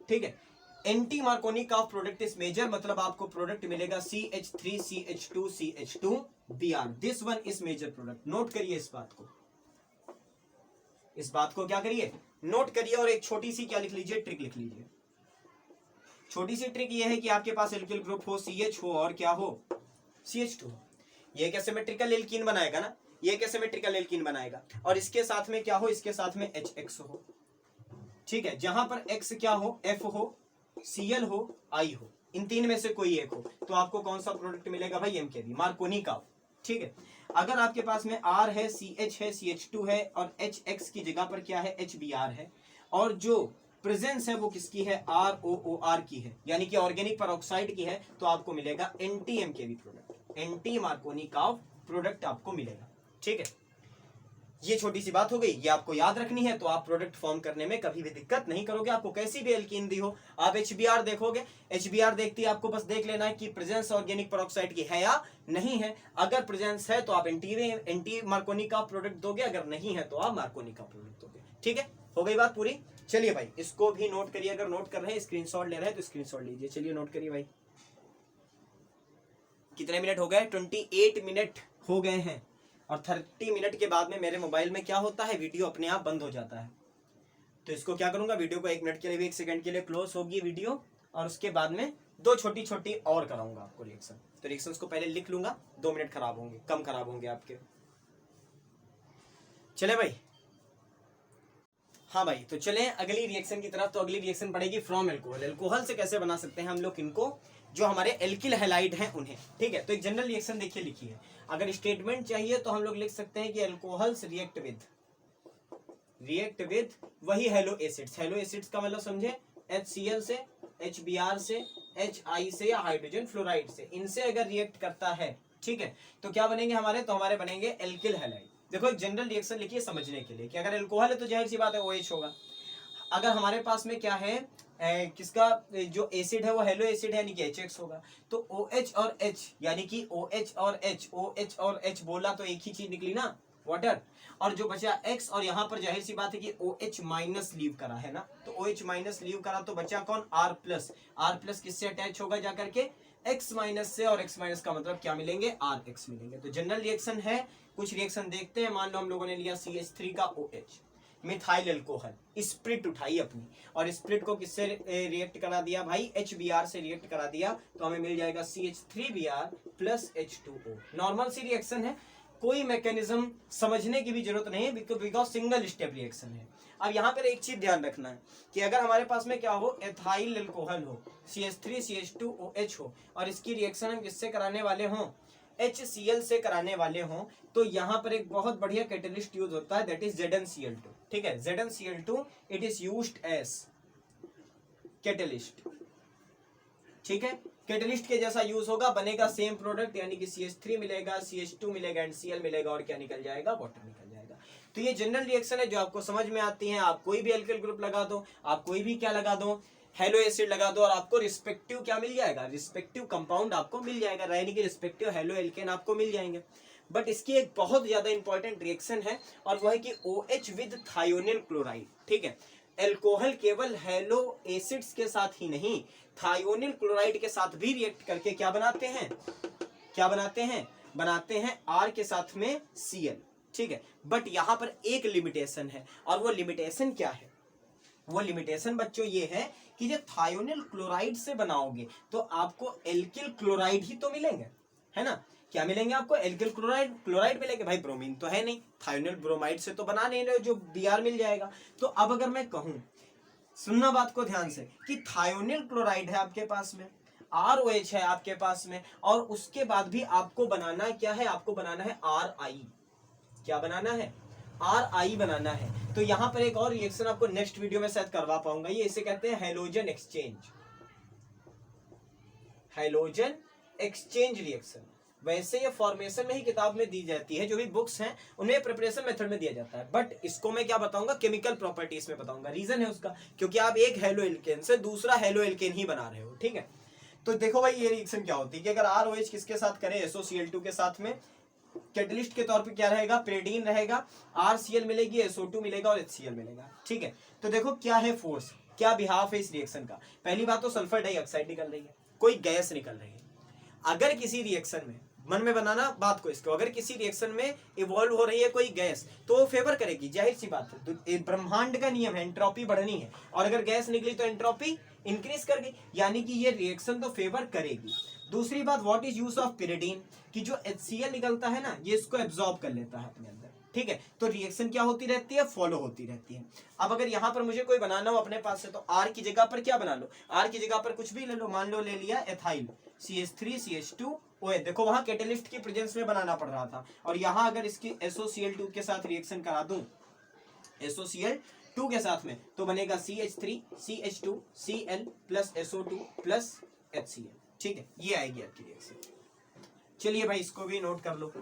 ठीक है, anti Markovnikov product is major, मतलब आपको प्रोडक्ट मिलेगा CH3 CH2 CH2 Br, this one is major product. Note करिए इस बात को, इस बात को क्या करिए, नोट करिए, और एक छोटी सी क्या लिख लीजिए, ट्रिक लिख लीजिए। छोटी सी ट्रिक ये है कि आपके पास एल्किल ग्रुप हो, CH हो और क्या हो, CH2 हो, ये एक एसिमेट्रिकल एल्कीन बनाएगा ना, ये एक एसिमेट्रिकल एल्कीन बनाएगा, और इसके साथ में क्या हो, इसके साथ में HX हो। ठीक है, जहां पर X क्या हो, F हो, Cl हो, I हो, इन तीन में से कोई एक हो, तो आपको कौन सा प्रोडक्ट मिलेगा भाई, MKV, मार्कोनिकॉव। ठीक है, अगर आपके पास में R है, CH है, CH2 है, और HX की जगह पर क्या है, HBr है, और जो प्रेजेंस है वो किसकी है, ROOR की है, यानी कि ऑर्गेनिक पेरोक्साइड की है, तो आपको मिलेगा NTMKV product, anti Markovnikov product आपको मिलेगा। ठीक है, ये छोटी सी बात हो गई, ये आपको याद रखनी है, तो आप प्रोडक्ट फॉर्म करने में कभी भी दिक्कत नहीं करोगे। आपको कैसी भी एल्कीन दी हो, आप HBr देखोगे, HBr देखती है, आपको बस देख लेना है कि प्रेजेंस ऑर्गेनिक पेरोक्साइड की है या नहीं है। अगर प्रेजेंस है तो आप एंटी मार्कोनिकॉव प्रोडक्ट दोगे, अगर नहीं है तो आप मार्कोनिकॉव प्रोडक्ट दोगे। ठीक है, हो गई बात पूरी। चलिए भाई इसको भी नोट करिए, अगर नोट कर रहे हैं, स्क्रीनशॉट ले रहे हैं तो स्क्रीनशॉट लीजिए। चलिए नोट करिए भाई, कितने मिनट हो गए, 28 मिनट हो गए हैं, और 30 मिनट के बाद में मेरे मोबाइल में क्या होता है, वीडियो अपने आप बंद हो जाता है। तो इसको क्या करूंगा, वीडियो को 1 मिनट के लिए भी, 1 सेकंड के लिए क्लोज होगी वीडियो, और उसके बाद में 2 छोटी छोटी और कराऊंगा आपको रिएक्शन। तो रिएक्शंस को पहले लिख लूंगा, 2 मिनट खराब होंगे, कम खराब होंगे आपके। चले भाई, हाँ भाई, तो चलें अगली रिएक्शन की तरफ। तो अगली रिएक्शन पड़ेगी फ्रॉम एल्कोहल। एल्कोहल से कैसे बना सकते हैं हम लोग इनको, जो हमारे एल्किल हैलाइड हैं उन्हें। ठीक है, तो एक जनरल रिएक्शन देखिए लिखी है, अगर स्टेटमेंट चाहिए तो हम लोग लिख सकते हैं कि एल्कोहल्स रिएक्ट विद वही हेलो एसिड्स। हेलो एसिड्स का मतलब समझे, HCl से, HBr से, HI से, या हाइड्रोजन फ्लोराइड से, इनसे अगर रिएक्ट करता है, ठीक है, तो क्या बनेंगे हमारे, तो हमारे बनेंगे एल्किल हैलाइड। देखो एक जनरल रिएक्शन लिखिए समझने के लिए, कि अगर एल्कोहल है तो जाहिर सी बात है OH होगा। अगर हमारे पास में क्या है, किसका जो एसिड है वो हेलो एसिड है, यानी कि HX होगा, तो OH और H, यानी कि OH और H, OH और H बोला तो एक ही चीज निकली ना, वाटर, और जो बचा X, और यहाँ पर जाहिर सी बात है कि OH माइनस लीव करा है ना, तो OH माइनस लीव करा, तो बचा कौन, R प्लस। R प्लस किससे अटैच होगा जाकर के, X माइनस से, और X माइनस का मतलब क्या मिलेंगे, RX मिलेंगे। तो जनरल रिएक्शन है, कुछ रिएक्शन देखते हैं। मान लो हम लोगों ने लिया CH3 का OH, मिथाइल अल्कोहल, स्प्रिट उठाई अपनी और स्प्रिट को किससे रिएक्ट करा दिया भाई, HBr से रिएक्ट करा दिया, तो हमें मिल जाएगा CH3Br प्लस H2O। नॉर्मल सी रिएक्शन है, कोई मैकेनिज्म समझने की भी जरूरत नहीं है, बिकॉज सिंगल स्टेप रिएक्शन है। अब यहाँ पर एक चीज ध्यान रखना है कि अगर हमारे पास में क्या हो, एथाइल अल्कोहल हो, CH3CH2OH हो, और इसकी रिएक्शन हम किससे कराने वाले हों, HCl से कराने वाले हों, तो यहाँ पर एक बहुत बढ़िया कैटलिस्ट यूज होता है, दैट इज ZnCl2। ठीक है, ZnCl2 it is used as catalyst. ठीक है, कैटलिस्ट के जैसा यूज होगा, बनेगा सेम प्रोडक्ट, यानी कि CH3 मिलेगा, CH2 मिलेगा एंड Cl मिलेगा, और क्या निकल जाएगा, वाटर निकल जाएगा। तो ये जनरल रिएक्शन है जो आपको समझ में आती है। आप कोई भी एल्किल ग्रुप लगा दो, आप कोई भी क्या लगा दो, हेलो एसिड लगा दो, और आपको रिस्पेक्टिव क्या मिल जाएगा, रिस्पेक्टिव कंपाउंड आपको मिल जाएगा, यानी कि रिस्पेक्टिव हेलो एल्केन आपको मिल जाएंगे। बट इसकी एक बहुत ज्यादा इंपॉर्टेंट रिएक्शन है, और वो है कि OH विद थायोनिल क्लोराइड। ठीक है, एल्कोहल केवल हेलो एसिड्स के साथ ही नहीं, थायोनिल क्लोराइड के साथ भी रिएक्ट करके क्या बनाते हैं, क्या बनाते हैं, बनाते हैं R के साथ में Cl। ठीक है, बट यहां पर एक लिमिटेशन है, और वो लिमिटेशन क्या है, वो लिमिटेशन बच्चों ये है कि जब थायोनिल क्लोराइड से बनाओगे तो आपको एल्किल क्लोराइड ही तो मिलेंगे, है ना। क्या मिलेंगे आपको, एल्किल क्लोराइड, क्लोराइड मिलेंगे भाई, ब्रोमीन तो है नहीं, थायोनिल ब्रोमाइड से तो बना नहीं रहे, जो Br मिल जाएगा। तो अब अगर मैं कहूं, सुनना बात को ध्यान से, कि थायोनिल क्लोराइड है आपके पास में, ROH है आपके पास में, और उसके बाद भी आपको बनाना क्या है, आपको बनाना है RI। क्या बनाना है, RI बनाना है। तो यहां पर एक और रिएक्शन आपको नेक्स्ट वीडियो में शायद करवा पाऊंगा, ये इसे कहते हैं halogen exchange, halogen exchange reaction. वैसे ये फॉर्मेशन में ही किताब में दी जाती है, जो भी बुक्स हैं उनमें प्रिपरेशन मेथड में दिया जाता है, बट इसको मैं क्या बताऊंगा, केमिकल प्रॉपर्टीज में बताऊंगा। रीजन है उसका, क्योंकि आप एक हेलो एल्केन से दूसरा हेलो एल्केन ही बना रहे हो। ठीक है, तो देखो भाई ये रिएक्शन क्या होती है कि अगर ROH किसके साथ करें, SOCl2 के साथ में, कैटलिस्ट के तौर पे क्या रहेगा, पिरिडीन रहेगा, RCl मिलेगी, SO2 मिलेगा और HCl मिलेगा। ठीक है, तो देखो क्या है फोर्स, क्या बिहाफ है इस रिएक्शन का। पहली बात तो सल्फर डाइऑक्साइड निकल रही है, कोई गैस निकल रही है। अगर किसी रिएक्शन में, मन में बनाना बात को इसको, अगर किसी रिएक्शन में इवॉल्व हो रही है कोई गैस, तो वो फेवर करेगी, जाहिर सी बात है, तो ब्रह्मांड का नियम है, एंट्रोपी बढ़नी है, और अगर गैस निकली तो एंट्रोपी इंक्रीज कर गई, यानी कि ये रिएक्शन तो फेवर करेगी। दूसरी बात, what is use of pyridine, कि जो HCl निकलता है ना, ये इसको एब्जॉर्ब कर लेता है अपने अंदर। ठीक है, तो रिएक्शन क्या होती रहती है, फॉलो होती रहती है। अब अगर यहाँ पर मुझे कोई बनाना हो अपने पास से, तो R की जगह पर क्या बना लो, R की जगह पर कुछ भी ले लो, मान लो ले लिया एथाइल, CH3CH2OH। देखो वहां कैटलिस्ट की प्रेजेंस में बनाना पड़ रहा था, और यहाँ अगर इसकी SOCl2 के साथ रिएक्शन करा दूं, SOCl2 के साथ में, तो बनेगा CH3CH2Cl plus SO2 plus HCl। ठीक है, ये आएगी आपकी रिएक्शन। चलिए भाई इसको भी नोट कर लो।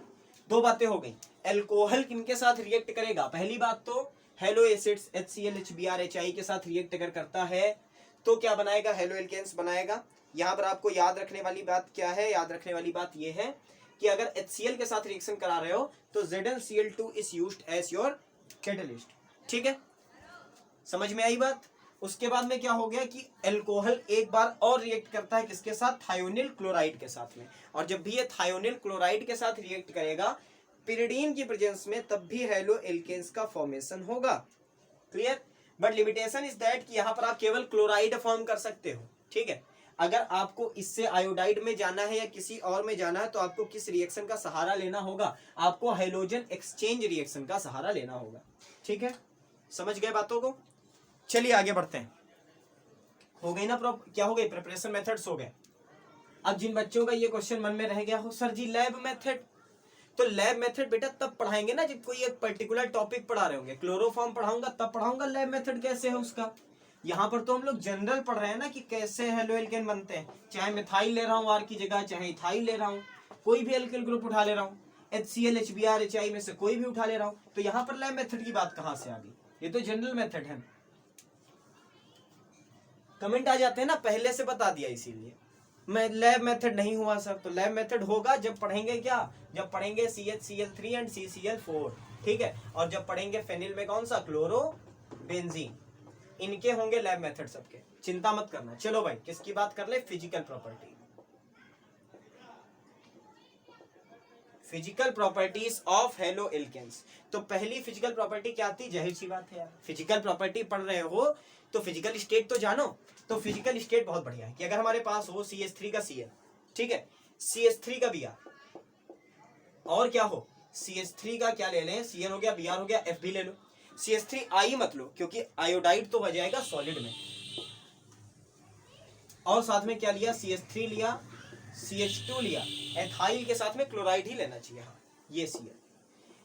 दो बातें हो गई, एल्कोहल किनके साथ रिएक्ट करेगा, पहली बात तो hello acids HCl HBr HI के साथ रिएक्ट अगर करता है तो क्या बनाएगा, हेलो एल्केन्स बनाएगा। यहां पर आपको याद रखने वाली बात क्या है, याद रखने वाली बात यह है कि अगर HCl के साथ रिएक्शन करा रहे हो तो ZnCl2 is used as your catalyst. ठीक है, समझ में आई बात। उसके बाद में क्या हो गया कि एल्कोहल एक बार और रिएक्ट करता है किसके साथ, थायोनिल क्लोराइड के साथ में, और जब भी ये थायोनिल क्लोराइड के साथ रिएक्ट करेगा पिरिडीन की प्रेजेंस में, तब भी हेलो एल्केन्स का फॉर्मेशन होगा। Clear, but limitation is that कि यहां पर आप केवल क्लोराइड फॉर्म कर सकते हो। ठीक है, अगर आपको इससे आयोडाइड में जाना है या किसी और में जाना है, तो आपको किस रिएक्शन का सहारा लेना होगा, आपको हैलोजन एक्सचेंज रिएक्शन का सहारा लेना होगा। ठीक है, समझ गए बातों को। चलिए आगे बढ़ते हैं। हो गई ना क्या हो गई, प्रिपरेशन मेथड्स हो गए। अब जिन बच्चों का ये क्वेश्चन मन में रह गया हो, सर जी लैब मेथड, तो लैब मेथड बेटा तब पढ़ाएंगे ना जब कोई एक पर्टिकुलर टॉपिक पढ़ा रहे होंगे। क्लोरोफॉर्म पढ़ाऊंगा तब पढ़ाऊंगा लैब मेथड कैसे है उसका। यहाँ पर तो हम लोग जनरल पढ़ रहे हैं ना कि कैसे हेलो एल्केन बनते हैं, चाहे मिथाइल ले रहा हूँ आर की जगह, चाहे इथाइल ले रहा हूँ, कोई भी एल्किल ग्रुप उठा ले रहा हूँ, HCl HBr HI में से कोई भी उठा ले रहा हूँ। तो यहाँ पर लैब मेथड की बात कहाँ से आ गई, ये तो जनरल मेथड है। कमेंट आ जाते हैं ना, पहले से बता दिया इसीलिए। मैं लैब मेथड नहीं हुआ सर, तो लैब मेथड होगा जब पढ़ेंगे क्या, जब पढ़ेंगे CHCl3 एंड CCl4। ठीक है, और जब पढ़ेंगे फेनिल में कौन सा, क्लोरो बेंजीन, इनके होंगे लैब मेथड सबके, चिंता मत करना। चलो भाई किसकी बात कर ले, physical property. Physical properties of halo alkanes. तो पहली फिजिकल प्रॉपर्टी क्या आती, जाहिर सी बात है यार, फिजिकल प्रॉपर्टी पढ़ रहे हो तो फिजिकल स्टेट तो जानो। तो फिजिकल स्टेट बहुत बढ़िया है कि अगर हमारे पास हो CH3 का Cl, ठीक है, CH3 का Br, और क्या हो CH3 का क्या ले लें, Cl हो गया, Br हो गया, F भी ले लो। CH3 आई मत लो क्योंकि आयोडाइड तो हो जाएगा सॉलिड में, और साथ में क्या लिया, CH3 लिया, CH2 लिया, एथाइल के साथ में क्लोराइड ही लेना चाहिए। हाँ ये Cl,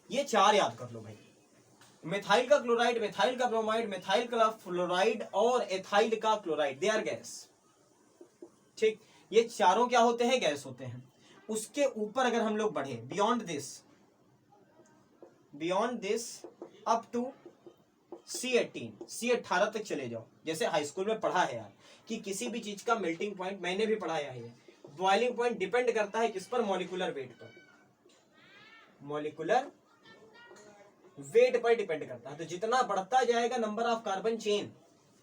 ये चार याद कर लो भाई, मिथाइल का क्लोराइड, मिथाइल का ब्रोमाइड, मिथाइल का फ्लोराइड और एथाइल का क्लोराइड, दे आर गैस। ठीक, ये चारों क्या होते हैं, गैस होते हैं। उसके ऊपर अगर हम लोग बढ़े beyond this up to C18 तक चले जाओ, जैसे हाई स्कूल में पढ़ा है यार कि किसी भी चीज का मेल्टिंग पॉइंट, मैंने भी पढ़ाया है, बॉइलिंग पॉइंट डिपेंड करता है किस पर, मॉलिक्यूलर वेट पर, मॉलिक्यूलर वेट पर डिपेंड करता है। तो जितना बढ़ता जाएगा नंबर ऑफ कार्बन चेन,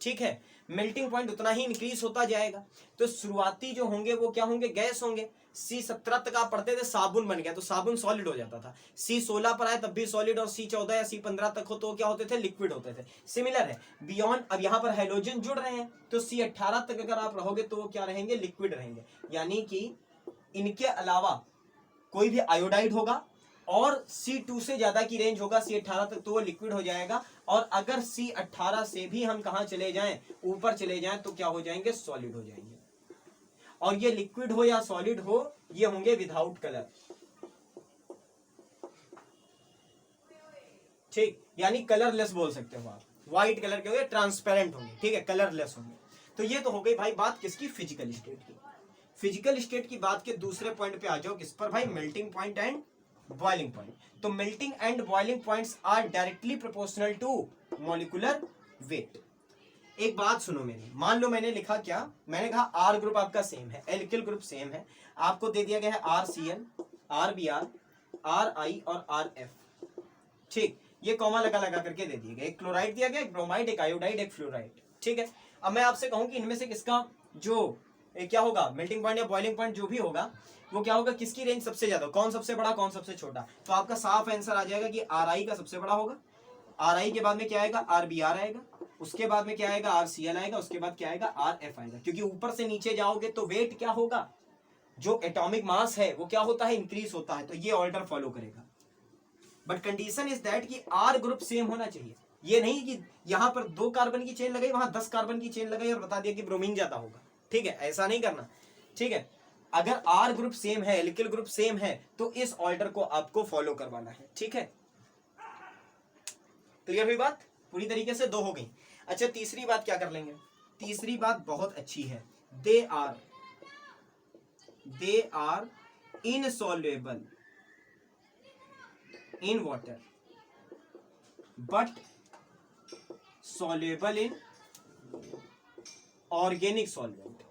ठीक है, मेल्टिंग पॉइंट उतना ही इंक्रीज होता जाएगा। तो शुरुआती जो होंगे वो क्या होंगे, गैस होंगे। C17 तक आप पढ़ते थे साबुन बन गया, तो साबुन सॉलिड हो जाता था। C16 पर आए तब भी सॉलिड, और C14 या C15 तक हो तो क्या होते थे, लिक्विड होते थे। सिमिलर है बियॉन्ड, अब यहाँ पर हाइड्रोजन जुड़ रहे हैं तो C18 तक अगर आप रहोगे तो वो क्या रहेंगे, लिक्विड रहेंगे। यानी कि इनके अलावा कोई भी आयोडाइड होगा और C2 से ज्यादा की रेंज होगा C18 तक तो वो लिक्विड हो जाएगा। और अगर C18 से भी हम कहां चले जाएं, ऊपर चले जाएं, तो क्या हो जाएंगे, सॉलिड हो जाएंगे। और ये लिक्विड हो या सॉलिड हो, ये होंगे विदाउट कलर। ठीक, यानी कलरलेस बोल सकते हो आप, व्हाइट कलर के होंगे, ट्रांसपेरेंट होंगे, ठीक है, कलरलेस होंगे। तो ये तो हो गई भाई बात किसकी, फिजिकल स्टेट की। फिजिकल स्टेट की बात के दूसरे पॉइंट पे आ जाओ, किस पर भाई, melting point and boiling point. तो melting and boiling points are directly proportional to molecular weight. एक बात सुनो मेरी, मान लो मैंने लिखा क्या, मैंने कहा आर ग्रुप आपका सेम है, एल्किल ग्रुप सेम है, आपको दे दिया गया है RCl, RBr, RI और RF। ठीक, ये कॉमा लगा लगा करके दे दिए गए, एक क्लोराइड दिया गया, एक ब्रोमाइड, एक आयोडाइड, एक फ्लोराइड। ठीक है, अब मैं आपसे कहूं कि इनमें से किसका जो क्या होगा, मेल्टिंग पॉइंट या बॉइलिंग पॉइंट जो भी होगा, वो क्या होगा, किसकी रेंज सबसे ज्यादा, कौन सबसे बड़ा कौन सबसे छोटा। तो आपका साफ आंसर आ जाएगा कि RI का सबसे बड़ा होगा, RI के बाद में क्या आएगा, RBr आएगा, उसके बाद में क्या आएगा, RCl आएगा, उसके बाद क्या आएगा, RF आएगा। क्योंकि ऊपर से नीचे जाओगे तो वेट क्या होगा, जो एटॉमिक मास है वो क्या होता है, इंक्रीज होता है। तो ये ऑर्डर फॉलो करेगा, बट कंडीशन इज दैट कि R ग्रुप सेम होना चाहिए। ये नहीं कि यहां पर 2 कार्बन की चेन लगाई, वहां 10 कार्बन की चेन लगाई और बता दिया कि ब्रोमीन ज्यादा होगा। ठीक है, ऐसा नहीं करना। ठीक है, अगर R ग्रुप सेम है, एल्किल ग्रुप सेम है, तो इस ऑर्डर को आपको फॉलो करवाना है। ठीक है, क्लियर हुई बात, पूरी तरीके से 2 हो गई। अच्छा, तीसरी बात क्या कर लेंगे, तीसरी बात बहुत अच्छी है, they are insoluble in water but soluble in organic solvent,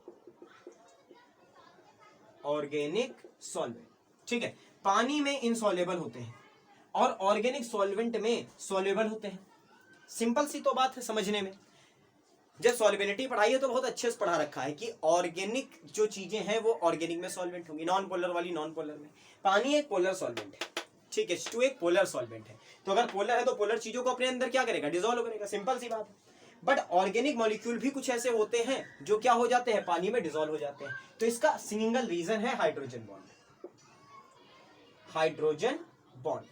organic solvent. ठीक है, पानी में इनसॉल्युबल होते हैं और ऑर्गेनिक सॉल्वेंट में सॉल्युबल होते हैं। सिंपल सी तो बात है समझने में। जब सॉल्युबिलिटी पढ़ाई है तो बहुत अच्छे से पढ़ा रखा है कि ऑर्गेनिक जो चीजें हैं वो ऑर्गेनिक में सॉल्वेंट होंगी, नॉन पोलर वाली नॉन पोलर में। पानी एक पोलर सॉल्वेंट है, ठीक है, H2 एक पोलर सॉल्वेंट है। तो अगर पोलर है तो पोलर चीजों को अपने अंदर क्या करेगा, डिसॉल्व करेगा, सिंपल सी बात है। बट ऑर्गेनिक मॉलिक्यूल भी कुछ ऐसे होते हैं जो क्या हो जाते हैं, पानी में डिसॉल्व हो जाते हैं। तो इसका सिंगल रीजन है हाइड्रोजन बॉन्ड, हाइड्रोजन बॉन्ड।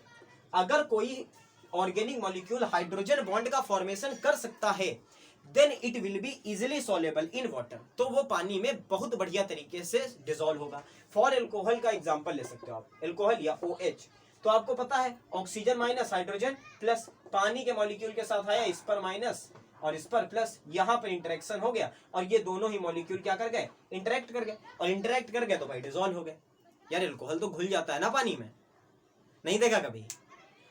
अगर कोई ऑर्गेनिक मॉलिक्यूल हाइड्रोजन बॉन्ड का फॉर्मेशन कर सकता है, then it will be easily soluble in water, तो वो पानी में बहुत बढ़िया तरीके से डिसॉल्व होगा। फॉर एल्कोहल का एग्जांपल ले सकते हो आप, एल्कोहल या OH। तो आपको पता है ऑक्सीजन माइनस हाइड्रोजन प्लस, पानी के मॉलिक्यूल के साथ आया, इस पर माइनस और इस पर प्लस, यहां पर इंटरेक्शन हो गया और ये दोनों ही मॉलिक्यूल क्या कर गए, इंटरेक्ट कर गए, और इंटरेक्ट कर गए तो भाई डिसॉल्व हो गए। यार एल्कोहल तो घुल जाता है ना पानी में, नहीं देखा कभी,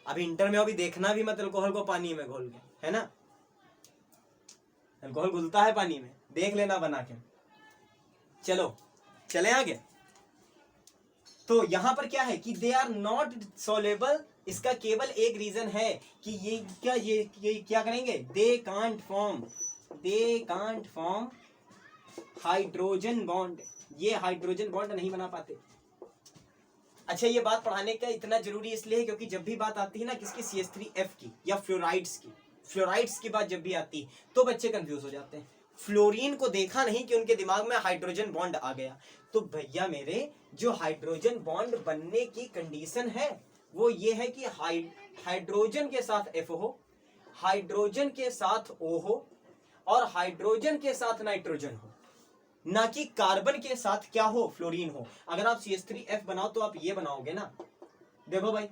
अभी इंटर में अभी देखना भी मत एल्कोहल को पानी में घोल के, है ना, अल्कोहल घुलता है पानी में, देख लेना बना के। चलो चले आगे। तो यहां पर क्या है कि दे आर नॉट सॉल्युबल, इसका केवल एक रीजन है कि ये क्या करेंगे, they can't form hydrogen bond, ये हाइड्रोजन बॉन्ड नहीं बना पाते। अच्छा ये बात पढ़ाने का इतना जरूरी इसलिए है क्योंकि जब भी बात आती है ना किसकी CH3F की या फ्लोराइड्स की बात जब भी आती है तो बच्चे कंफ्यूज हो जाते हैं। फ्लोरीन को देखा नहीं कि उनके दिमाग में हाइड्रोजन बॉन्ड आ गया। तो भैया मेरे जो हाइड्रोजन बॉन्ड बनने की कंडीशन है वो ये है कि हाइड्रोजन के साथ F हो, हाइड्रोजन के साथ O हो और हाइड्रोजन के साथ नाइट्रोजन हो, ना कि कार्बन के साथ क्या हो, फ्लोरीन हो। अगर आप CH3F बनाओ तो आप ये बनाओगे ना, देखो भाई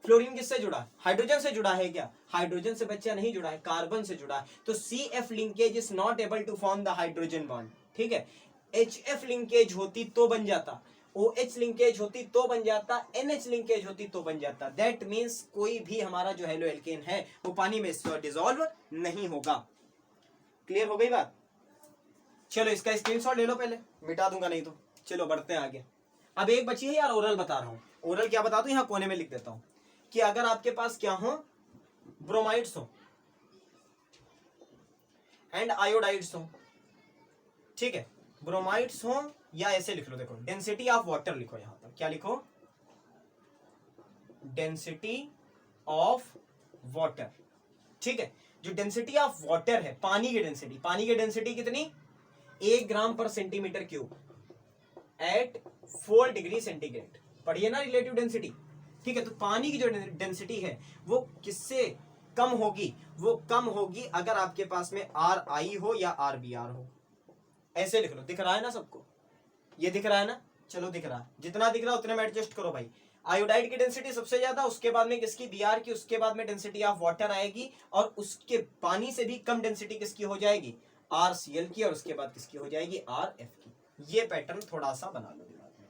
फ्लोरीन किससे जुड़ा है, हाइड्रोजन से जुड़ा है क्या, हाइड्रोजन से बच्चा नहीं जुड़ा है, कार्बन से जुड़ा है। तो CF linkage is not able to form the hydrogen bond, ठीक है। HF लिंकेज होती तो बन जाता, OH लिंकेज होती तो बन जाता, NH लिंकेज होती तो बन जाता। दैट मीन्स कोई भी हमारा जो हेलो एल्केन है वो पानी में डिसॉल्व नहीं होगा। क्लियर हो गई बात? चलो इसका स्क्रीनशॉट ले लो, पहले मिटा दूंगा नहीं तो। चलो बढ़ते हैं आगे। अब एक बची है यार, ओरल बता रहा हूँ। ओरल क्या बता दूं, यहाँ कोने में लिख देता हूं कि अगर आपके पास क्या हो, ब्रोमाइड्स हो एंड आयोडाइड्स हो, ठीक है, ब्रोमाइड्स हो या ऐसे लिख लो, देखो डेंसिटी ऑफ वाटर लिखो, यहां पर क्या लिखो, डेंसिटी ऑफ वाटर, ठीक है। जो डेंसिटी ऑफ वाटर है, पानी की डेंसिटी कितनी, 1 gram per centimeter cube at 4 degree centigrade. पढ़िए ना रिलेटिव डेंसिटी, ठीक है। तो पानी की जो डेंसिटी है वो किससे कम होगी, वो कम होगी अगर आपके पास में RI हो या RBR हो। ऐसे लिख लो, दिख रहा है ना सबको, ये दिख रहा है ना, चलो दिख रहा है, जितना दिख रहा है उतने में एडजस्ट करो भाई। आयोडाइड की डेंसिटी सबसे ज्यादा, उसके बाद में किसकी, Br की, उसके बाद में डेंसिटी ऑफ वाटर आएगी और उसके पानी से भी कम डेंसिटी किसकी हो जाएगी, RCl की, और उसके बाद किसकी हो जाएगी, RF की। ये पैटर्न थोड़ा सा बना लो दिमाग में,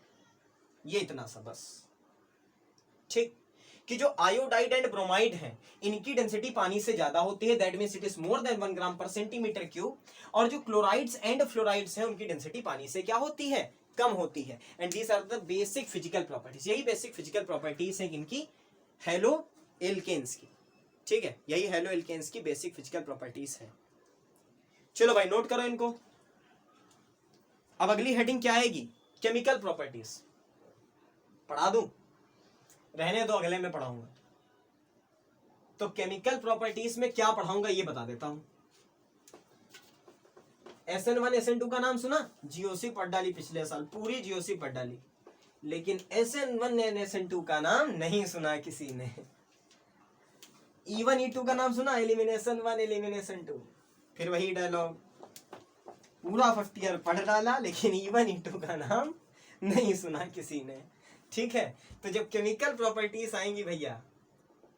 ये इतना सा बस, ठीक। कि जो आयोडाइड एंड ब्रोमाइड है इनकी डेंसिटी पानी से ज्यादा होती है, that means it is more than 1 gram per centimeter cube. और जो क्लोराइड्स एंड फ्लोराइड्स हैं उनकी डेंसिटी पानी से क्या होती है, कम होती है। And these are the basic physical properties, यही बेसिक फिजिकल प्रॉपर्टीज हैं इनकी हेलो एल्केन्स की, ठीक है। यही हेलो एल्केन्स की बेसिक फिजिकल प्रॉपर्टीज है। चलो भाई नोट करो इनको। अब अगली हेडिंग क्या आएगी, केमिकल प्रॉपर्टीज। पढ़ा दूं, रहने दो अगले में पढ़ाऊंगा। तो केमिकल प्रॉपर्टीज में क्या पढ़ाऊंगा ये बता देता हूं। SN1 SN2 का नाम सुना, GOC पढ़ डाली पिछले साल, पूरी GOC पढ़ डाली, लेकिन SN1 एंड SN2 का नाम नहीं सुना किसी ने। E1 E2 का नाम सुना, एलिमिनेशन 1 एलिमिनेशन 2, फिर वही डायलॉग, पूरा फर्स्ट ईयर पढ़ डाला लेकिन E1 E2 का नाम नहीं सुना किसी ने, ठीक है। तो जब केमिकल प्रॉपर्टीज आएंगी भैया,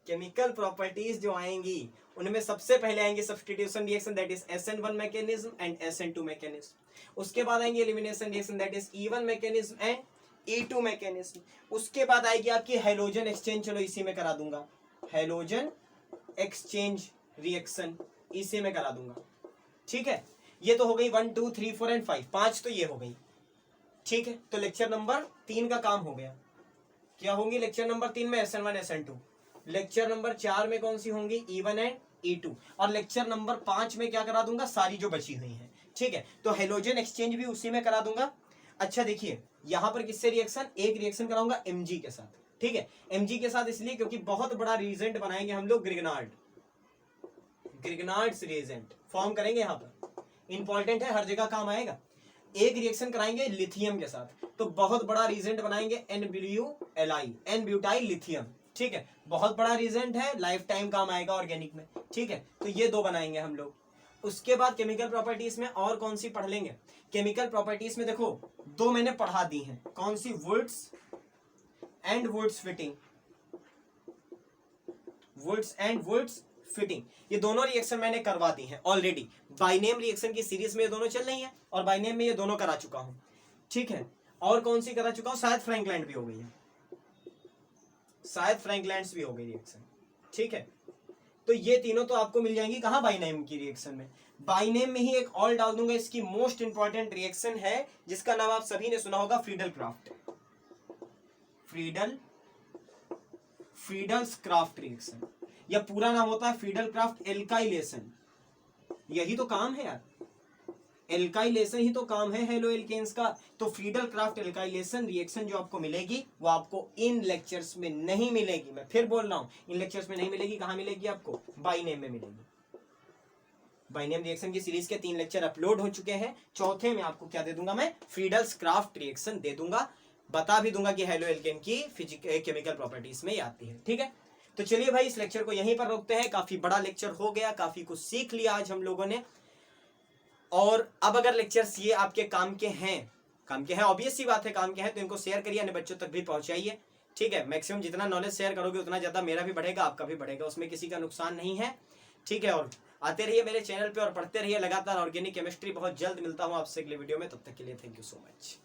केमिकल प्रॉपर्टीज जो आएंगी उनमें सबसे पहले आएंगे substitution reaction, that is SN1 mechanism and SN2 mechanism. उसके बाद आएंगे elimination reaction, that is E1 mechanism and E2 mechanism. उसके बाद आएगी आपकी हैलोजन एक्सचेंज, चलो इसी में करा दूंगा, हैलोजन एक्सचेंज रिएक्शन इसी में करा दूंगा, ठीक है। ये तो हो गई 1 2 3 4 एंड 5, 5 तो ये हो गई, ठीक है। तो लेक्चर नंबर 3 का काम हो गया। क्या होंगी लेक्चर नंबर 3 में, SN1 SN2। लेक्चर नंबर 4 में कौन सी होंगी, E1 एंड E2। और लेक्चर नंबर 5 में क्या करा दूंगा, सारी जो बची हुई हैं, ठीक है। तो हेलोजन एक्सचेंज भी उसी में करा दूंगा। अच्छा देखिए यहां पर किससे रिएक्शन, एक रिएक्शन कराऊंगा Mg के साथ, ठीक है। Mg के साथ इसलिए क्योंकि बहुत बड़ा रिएजेंट बनाएंगे हम लोग, ग्रिग्नार्ड्स रिएजेंट फॉर्म करेंगे यहाँ पर, इंपॉर्टेंट है, हर जगह काम आएगा। एक रिएक्शन कराएंगे लिथियम के साथ, तो बहुत बड़ा रिएजेंट बनाएंगे NBuLi, N-ब्यूटाइल लिथियम, ठीक है। बहुत बड़ा रिएजेंट है, लाइफ टाइम काम आएगा ऑर्गेनिक में, ठीक है। तो ये दो बनाएंगे हम लोग। उसके बाद केमिकल प्रॉपर्टीज में और कौन सी पढ़ लेंगे, केमिकल प्रॉपर्टीज में देखो दो मैंने पढ़ा दी हैं, कौन सी, Wurtz and Wurtz Fittig, Wurtz and Wurtz Fittig, ये दोनों रिएक्शन मैंने करवा दी हैं ऑलरेडी। बाइनेम रिएक्शन की सीरीज में ये दोनों चल रही हैं और बाइनेम में ये दोनों करा चुका हूं, ठीक है। और कौन सी करा चुका हूं, शायद फ्रैंकलैंड भी हो गई है, शायद फ्रैंकलैंड्स भी हो गई रिएक्शन, ठीक है। तो ये तीनों तो आपको मिल जाएंगी कहां, बाइनेम की रिएक्शन में। बाइनेम में ही एक और डाल दूंगा, इसकी मोस्ट इंपॉर्टेंट रिएक्शन है जिसका नाम आप सभी ने सुना होगा, फ्रीडल क्राफ्ट रिएक्शन, या पूरा नाम होता है फ्रीडल क्राफ्ट एल्काइलेशन। यही तो काम है यार, एल्काइलेशन ही तो काम है हेलो एल्केन्स का। तो फ्रीडल क्राफ्ट एल्काइलेशन रिएक्शन जो आपको मिलेगी वो आपको इन लेक्चर्स में नहीं मिलेगी। मैं फिर बोल रहा हूं, इन लेक्चर्स में नहीं मिलेगी। कहां मिलेगी आपको? बाई नेम में मिलेगी। बाई नेम रिएक्शन की सीरीज के 3 लेक्चर अपलोड हो चुके हैं। चौथे में आपको क्या दे दूंगा मैं? फ्रीडल्स क्राफ्ट रिएक्शन दे दूंगा। बता भी दूंगा कि हेलो एल्केन की केमिकल प्रॉपर्टीज में आती है। ठीक है, तो चलिए भाई इस लेक्चर को यहीं पर रोकते हैं। काफी बड़ा लेक्चर हो गया, काफी कुछ सीख लिया आज हम लोगों ने। और अब अगर लेक्चर्स ये आपके काम के हैं ऑब्वियस सी बात है काम के हैं, तो इनको शेयर करिए, अन्य बच्चों तक भी पहुंचाइए। ठीक है, मैक्सिमम जितना नॉलेज शेयर करोगे उतना ज्यादा मेरा भी बढ़ेगा, आपका भी बढ़ेगा, उसमें किसी का नुकसान नहीं है। ठीक है, और आते रहिए मेरे चैनल पे और पढ़ते रहिए लगातार ऑर्गेनिक केमिस्ट्री। बहुत जल्द मिलता हूं आपसे अगले वीडियो में, तब तक के लिए थैंक यू सो मच।